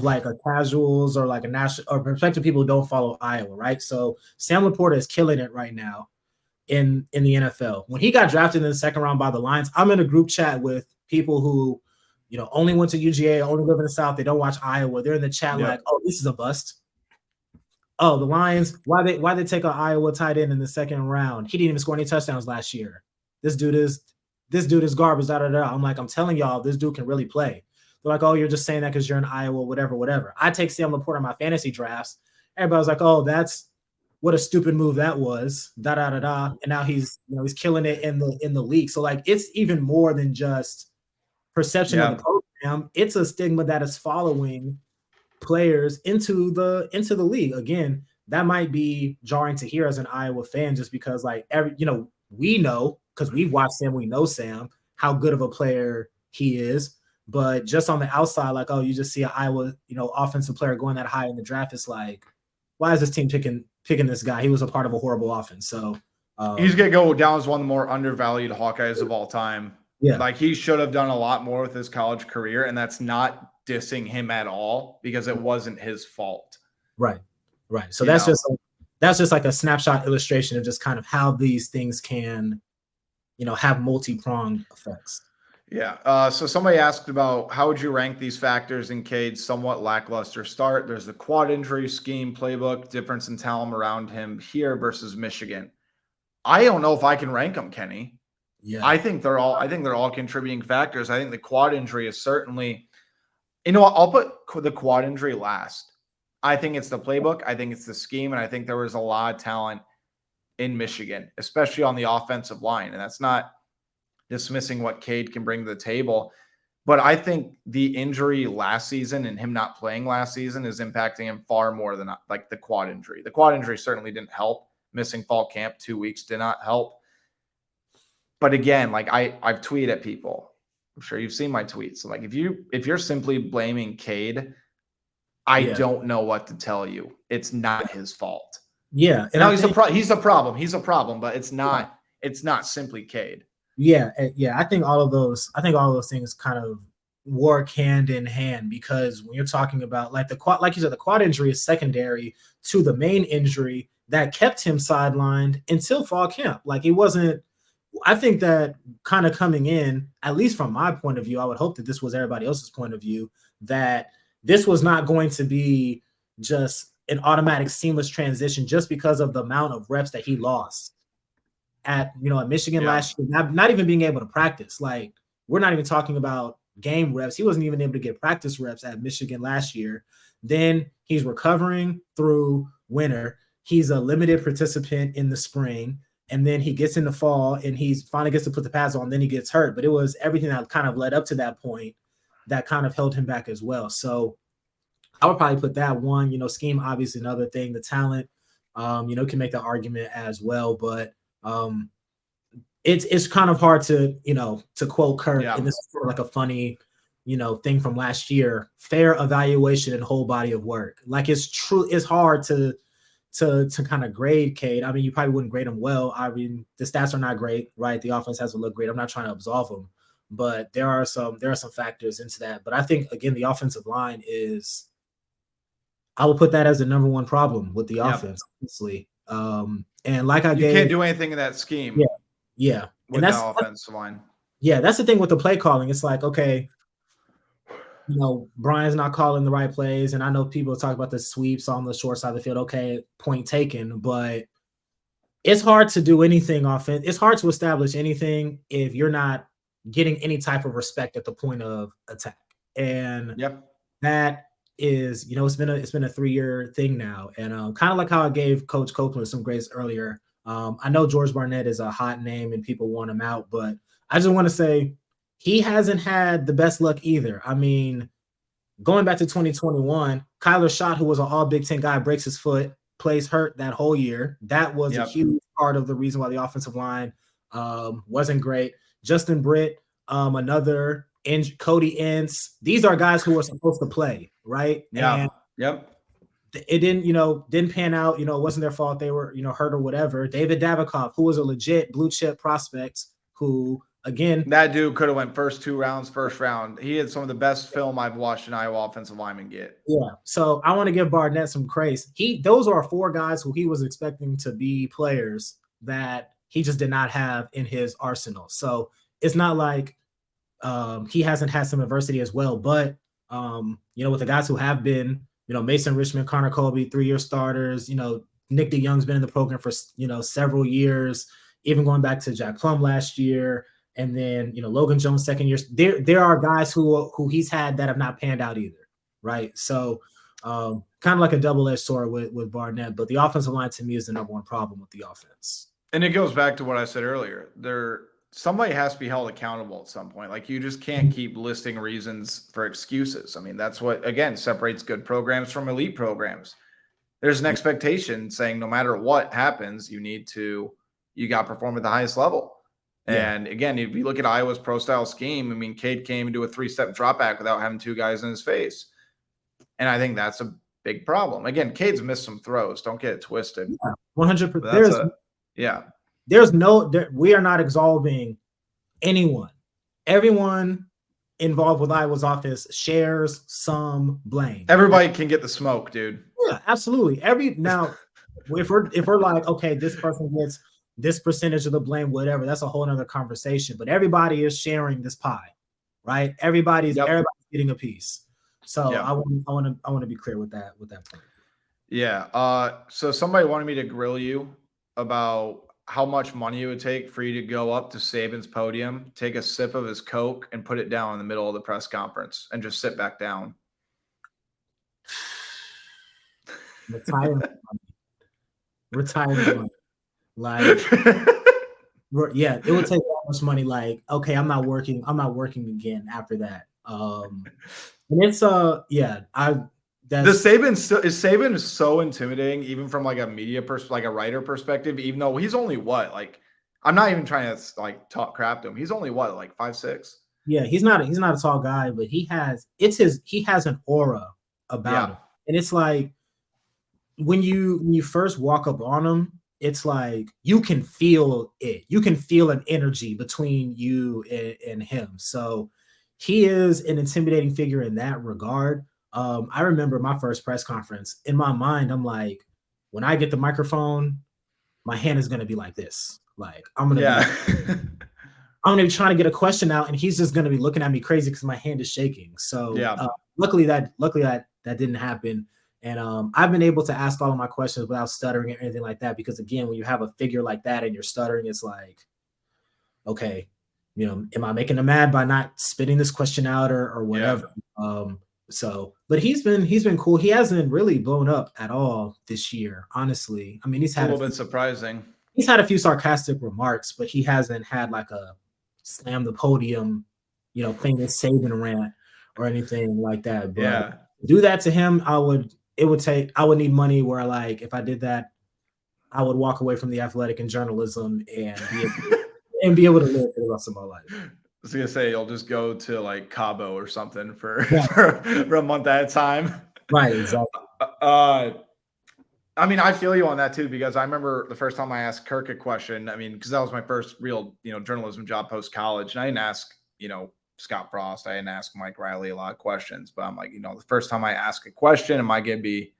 like a casuals or like a national or prospective people who don't follow Iowa, right? So Sam Laporta is killing it right now in the NFL. When he got drafted in the second round by the Lions, I'm in a group chat with people who, only went to UGA, only live in the South. They don't watch Iowa. They're in the chat like, oh, this is a bust. Oh, the Lions, why they take an Iowa tight end in the second round? He didn't even score any touchdowns last year. This dude is garbage. Da, da, da. I'm like, I'm telling y'all, this dude can really play. They're like, oh, you're just saying that because you're in Iowa, whatever. I take Sam Laporta in my fantasy drafts. Everybody's like, oh, that's what a stupid move that was. Da da da da. And now he's killing it in the league. So like, it's even more than just perception of the program. It's a stigma that is following players into the league. Again, that might be jarring to hear as an Iowa fan, just because like we know, because we watched Sam, we know Sam, how good of a player he is. But just on the outside, like, oh, you just see an Iowa, offensive player going that high in the draft. It's like, why is this team picking this guy? He was a part of a horrible offense. So he's gonna go down as one of the more undervalued Hawkeyes of all time. Yeah, like he should have done a lot more with his college career, and that's not dissing him at all, because it wasn't his fault. Right. So that's just like a snapshot illustration of just kind of how these things can, have multi-pronged effects. Yeah. So somebody asked about how would you rank these factors in Cade's somewhat lackluster start? There's the quad injury, scheme, playbook, difference in talent around him here versus Michigan. I don't know if I can rank them, Kenny. Yeah. I think they're all contributing factors. I think the quad injury is certainly, I'll put the quad injury last. I think it's the playbook. I think it's the scheme. And I think there was a lot of talent in Michigan, especially on the offensive line. And that's not dismissing what Cade can bring to the table. But I think the injury last season and him not playing last season is impacting him far more than like the quad injury. The quad injury certainly didn't help. Missing fall camp 2 weeks did not help. But again, like I've tweeted at people. I'm sure you've seen my tweets. So like if you're simply blaming Cade, I don't know what to tell you. It's not his fault. Yeah, and now he's a problem. He's a problem, but it's not simply Cade. Yeah. I think all of those things kind of work hand in hand, because when you're talking about like like you said, the quad injury is secondary to the main injury that kept him sidelined until fall camp. Like it wasn't. I think that kind of coming in, at least from my point of view, I would hope that this was everybody else's point of view, that this was not going to be just an automatic seamless transition just because of the amount of reps that he lost at Michigan last year, not even being able to practice. Like, we're not even talking about game reps. He wasn't even able to get practice reps at Michigan last year. Then he's recovering through winter. He's a limited participant in the spring. And then he gets in the fall and he's finally gets to put the pads on. Then he gets hurt. But it was everything that kind of led up to that point that kind of held him back as well. So I would probably put that one. Scheme, obviously another thing. The talent, can make the argument as well. But it's kind of hard to quote Kurt. And this is sort of like a funny, thing from last year. Fair evaluation and whole body of work. Like it's true. It's hard to kind of grade Cade. I mean, you probably wouldn't grade him well. I mean, the stats are not great, right? The offense hasn't looked great. I'm not trying to absolve him, but there are some factors into that. But I think, again, the offensive line is, I will put that as the number one problem with the offense, honestly. And like you can't do anything in that scheme. Yeah. With that offensive line. Yeah, that's the thing with the play calling. It's like, okay, Brian's not calling the right plays. And I know people talk about the sweeps on the short side of the field. Okay, point taken. But it's hard to do anything offense. It's hard to establish anything if you're not getting any type of respect at the point of attack. And that is, it's been a 3-year thing now. And kind of like how I gave Coach Copeland some grace earlier. I know George Barnett is a hot name and people want him out, but I just want to say, he hasn't had the best luck either. I mean, going back to 2021, Kyler Schott, who was an all Big Ten guy, breaks his foot, plays hurt that whole year. That was a huge part of the reason why the offensive line wasn't great. Justin Britt, another Cody Ince. These are guys who are supposed to play, right? Yeah. it didn't pan out. It wasn't their fault. They were, hurt or whatever. David Davikov, who was a legit blue chip prospect, who again, that dude could have went first 2 rounds, first round. He had some of the best film I've watched an Iowa offensive lineman get. Yeah. So I want to give Barnett some praise. Those are 4 guys who he was expecting to be players that he just did not have in his arsenal. So it's not like he hasn't had some adversity as well. But with the guys who have been, Mason Richmond, Connor Colby, 3-year starters, Nick DeYoung's been in the program for, several years, even going back to Jack Plum last year. And then, Logan Jones, 2nd year. There are guys who he's had that have not panned out either. Right. So kind of like a double-edged sword with Barnett. But the offensive line to me is the number one problem with the offense. And it goes back to what I said earlier. Somebody has to be held accountable at some point. Like, you just can't keep listing reasons for excuses. I mean, that's what, again, separates good programs from elite programs. There's an expectation saying no matter what happens, you got to perform at the highest level. Yeah. And again, if you look at Iowa's pro style scheme, I mean, Cade came into a 3-step drop back without having 2 guys in his face. And I think that's a big problem. Again, Cade's missed some throws. Don't get it twisted. 100%. Yeah. We are not absolving anyone. Everyone involved with Iowa's offense shares some blame. Everybody can get the smoke, dude. Yeah, absolutely. Now, if we're like, okay, this person gets this percentage of the blame, whatever, that's a whole nother conversation. But everybody is sharing this pie, right? Everybody's getting a piece. So I want to be clear with that point. Yeah. So somebody wanted me to grill you about how much money it would take for you to go up to Saban's podium, take a sip of his Coke, and put it down in the middle of the press conference and just sit back down. Retirement. Like, yeah, it would take that much money. Like, okay, I'm not working again after that. And it's Saban is so intimidating, even from like a media like a writer perspective, even though he's only I'm not even trying to like talk crap to him. He's only 5'6". Yeah, he's not a tall guy, but he has an aura about him. And it's like when you first walk up on him, it's like you can feel it. You can feel an energy between you and him. So he is an intimidating figure in that regard. I remember my first press conference. In my mind, I'm like, when I get the microphone, my hand is going to be like this. Like, I'm going to be trying to get a question out, and he's just going to be looking at me crazy because my hand is shaking. So luckily that didn't happen. And I've been able to ask all of my questions without stuttering or anything like that. Because again, when you have a figure like that and you're stuttering, it's like, okay, am I making him mad by not spitting this question out or whatever? Yeah. But he's been cool. He hasn't really blown up at all this year, honestly. I mean, he's had a little bit surprising. He's had a few sarcastic remarks, but he hasn't had like a slam the podium, famous Saban rant or anything like that. But do that to him, I would need money where, like, if I did that, I would walk away from the athletic and journalism and be able to live for the rest of my life. I was gonna say you'll just go to like Cabo or something for a month at a time. Right, exactly. I mean, I feel you on that too, because I remember the first time I asked Kirk a question. I mean, because that was my first real, journalism job post college, and I didn't ask, Scott Frost, I didn't ask Mike Riley a lot of questions, but I'm like, the first time I ask a question, am I gonna be,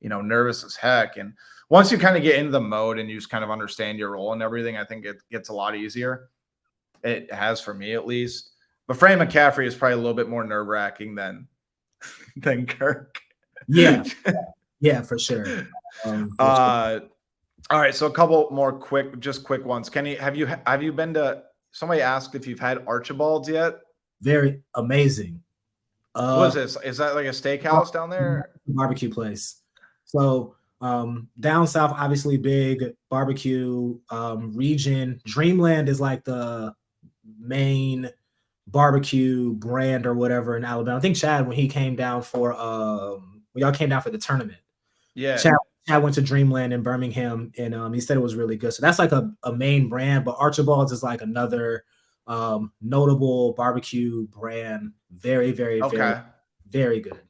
nervous as heck? And once you kind of get into the mode and you just kind of understand your role and everything, I think it gets a lot easier. It has for me, at least. But Fran McCaffrey is probably a little bit more nerve-wracking than Kirk. Yeah, for sure. All right, so a couple more quick ones. Kenny, have you been to? Somebody asked if you've had Archibald's yet. Very amazing. What is this? Is that like a steakhouse down there? Barbecue place. So down south, obviously big barbecue region. Dreamland is like the main barbecue brand or whatever in Alabama. I think Chad, when he came down for when y'all came down for the tournament. Yeah. Chad went to Dreamland in Birmingham, and he said it was really good. So that's like a main brand, but Archibald's is like another notable barbecue brand. Very, very, very, very good.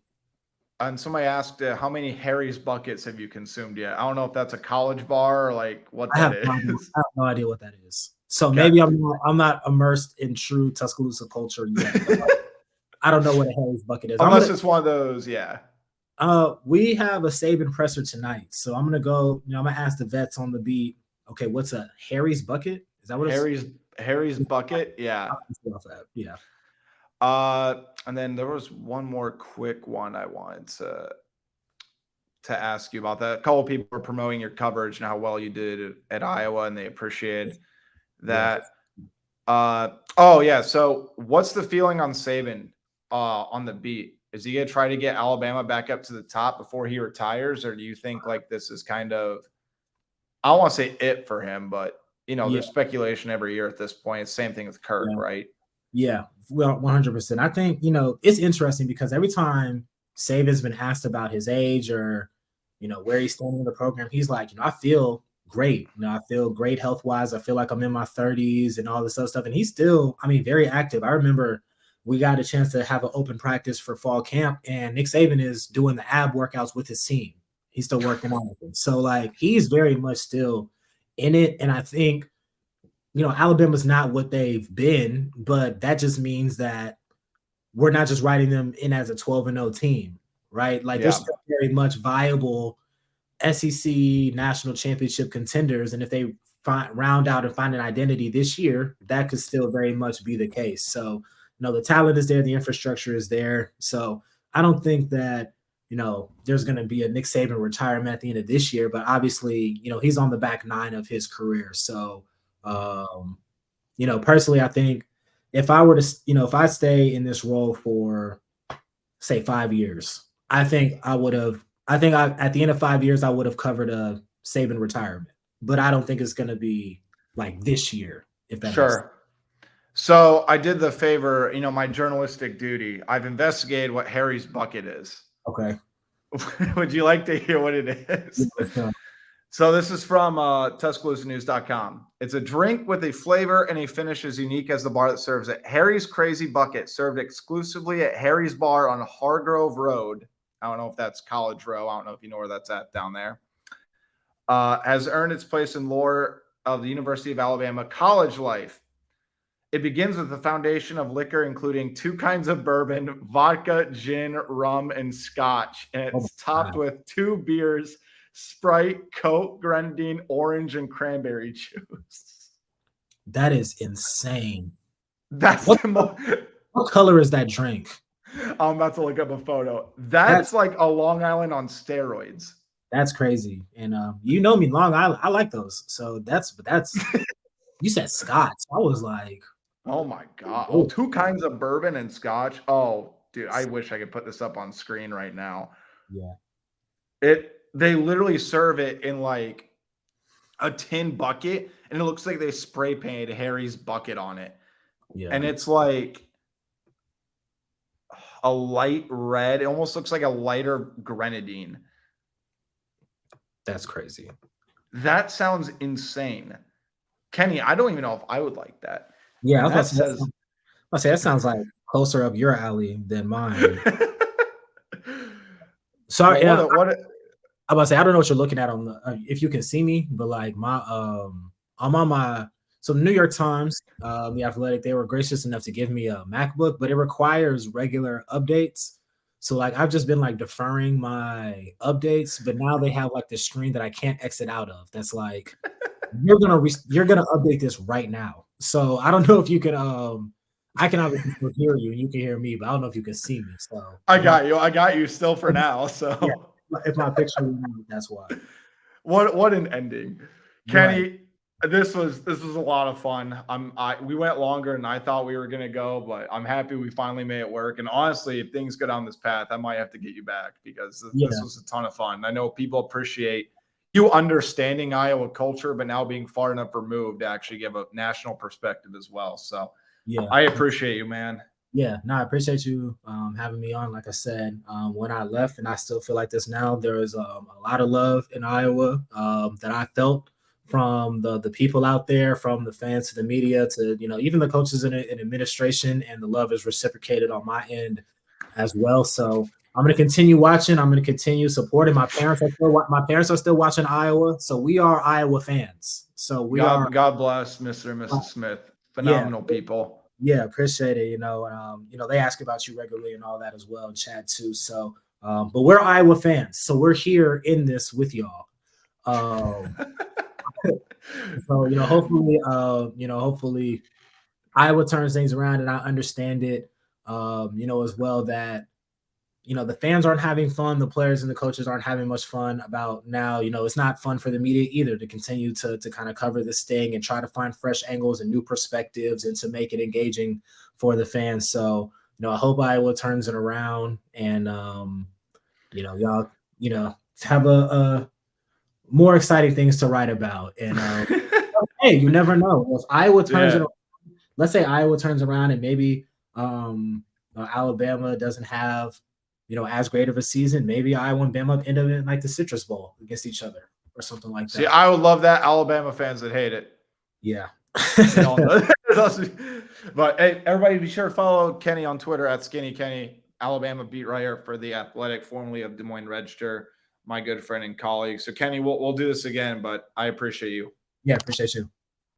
And somebody asked, how many Harry's buckets have you consumed yet? I don't know if that's a college bar or like what that is. I have no idea what that is. So Okay. maybe I'm not immersed in true Tuscaloosa culture yet. I don't know what a Harry's bucket is. Unless it's one of those, yeah. We have a Saban presser tonight, so I'm gonna go. I'm gonna ask the vets on the beat. Okay, what's a Harry's bucket? Is that what Harry's bucket? Yeah. Yeah. And then there was one more quick one I wanted to ask you about that. A couple of people are promoting your coverage and how well you did at Iowa, and they appreciate that. Oh yeah. So what's the feeling on Saban on the beat? Is he gonna try to get Alabama back up to the top before he retires, or do you think like this is kind of, I don't want to say it for him, but there's speculation every year at this point. It's the same thing with Kirk, right? Yeah, well, 100%. I think it's interesting because every time Saban's been asked about his age or where he's standing in the program, he's like, I feel great. I feel great health wise. I feel like I'm in my 30s and all this other stuff. And he's still, very active. I remember we got a chance to have an open practice for fall camp, and Nick Saban is doing the ab workouts with his team. He's still working on it. So like he's very much still in it. And I think, Alabama's not what they've been, but that just means that we're not just writing them in as a 12-0 team, right? Like they're still very much viable SEC national championship contenders. And if they round out and find an identity this year, that could still very much be the case. So, the talent is there, the infrastructure is there. So I don't think that, there's going to be a Nick Saban retirement at the end of this year, but obviously, he's on the back nine of his career. So, personally, I think if I were to, if I stay in this role for say 5 years, I think at the end of 5 years, I would have covered a Saban retirement, but I don't think it's going to be like this year. If that makes sense. So I did the favor, my journalistic duty. I've investigated what Harry's bucket is. Okay. Would you like to hear what it is? So this is from TuscaloosaNews.com. It's a drink with a flavor and a finish as unique as the bar that serves it. Harry's Crazy Bucket, served exclusively at Harry's Bar on Hargrove Road. I don't know if that's College Row. I don't know if you know where that's at down there. Has earned its place in lore of the University of Alabama college life. It begins with the foundation of liquor, including 2 kinds of bourbon, vodka, gin, rum, and scotch. And it's topped with 2 beers, Sprite, Coke, Grenadine, orange, and cranberry juice. That is insane. That's what color is that drink? I'm about to look up a photo. That's like a Long Island on steroids. That's crazy. And me, Long Island, I like those. So that's you said scotch. I was like, oh my God. Oh, 2 kinds of bourbon and scotch. Oh, dude, I wish I could put this up on screen right now. Yeah. They literally serve it in like a tin bucket, and it looks like they spray painted Harry's bucket on it. Yeah. And it's like a light red. It almost looks like a lighter grenadine. That's crazy. That sounds insane. Kenny, I don't even know if I would like that. Yeah, I was about to say that sounds like closer up your alley than mine. Sorry, I'm about to say I don't know what you're looking at on the if you can see me, but like I'm on my the New York Times, the Athletic, they were gracious enough to give me a MacBook, but it requires regular updates. So like I've just been like deferring my updates, but now they have like this screen that I can't exit out of. That's like you're gonna update this right now. So I don't know if you can. I can obviously still hear you, and you can hear me, but I don't know if you can see me. So I got you still for now. So if my picture, that's why. What an ending, Kenny. Right. This was a lot of fun. We went longer than I thought we were gonna go, but I'm happy we finally made it work. And honestly, if things go down this path, I might have to get you back because this was a ton of fun. I know people appreciate you understanding Iowa culture, but now being far enough removed to actually give a national perspective as well. So I appreciate you, man. Yeah, no, I appreciate you having me on. Like I said, when I left, and I still feel like this now, there is a lot of love in Iowa that I felt from the people out there, from the fans to the media to, even the coaches in administration, and the love is reciprocated on my end as well. So I'm going to continue watching. I'm going to continue supporting. My parents are still watching Iowa, so we are Iowa fans. So we are. God bless Mr. and Mrs. Smith. Yeah, Phenomenal people. yeah, appreciate it. They ask about you regularly and all that as well in chat too. So, but we're Iowa fans, so we're here in this with y'all. So hopefully Iowa turns things around, and I understand it. As well that the fans aren't having fun, the players and the coaches aren't having much fun about now. It's not fun for the media either to continue to kind of cover this thing and try to find fresh angles and new perspectives and to make it engaging for the fans. So, I hope Iowa turns it around and, y'all, have a more exciting things to write about. And hey, you never know. If Iowa turns it around, let's say Iowa turns around and maybe Alabama doesn't have as great of a season, maybe Iowa and Bama end up in like the Citrus Bowl against each other or something like that. See, I would love that. Alabama fans that hate it. Yeah. But hey, everybody be sure to follow Kenny on Twitter at Skinny Kenny, Alabama beat writer for The Athletic, formerly of Des Moines Register, my good friend and colleague. So Kenny, we'll do this again, but I appreciate you. Yeah, appreciate you.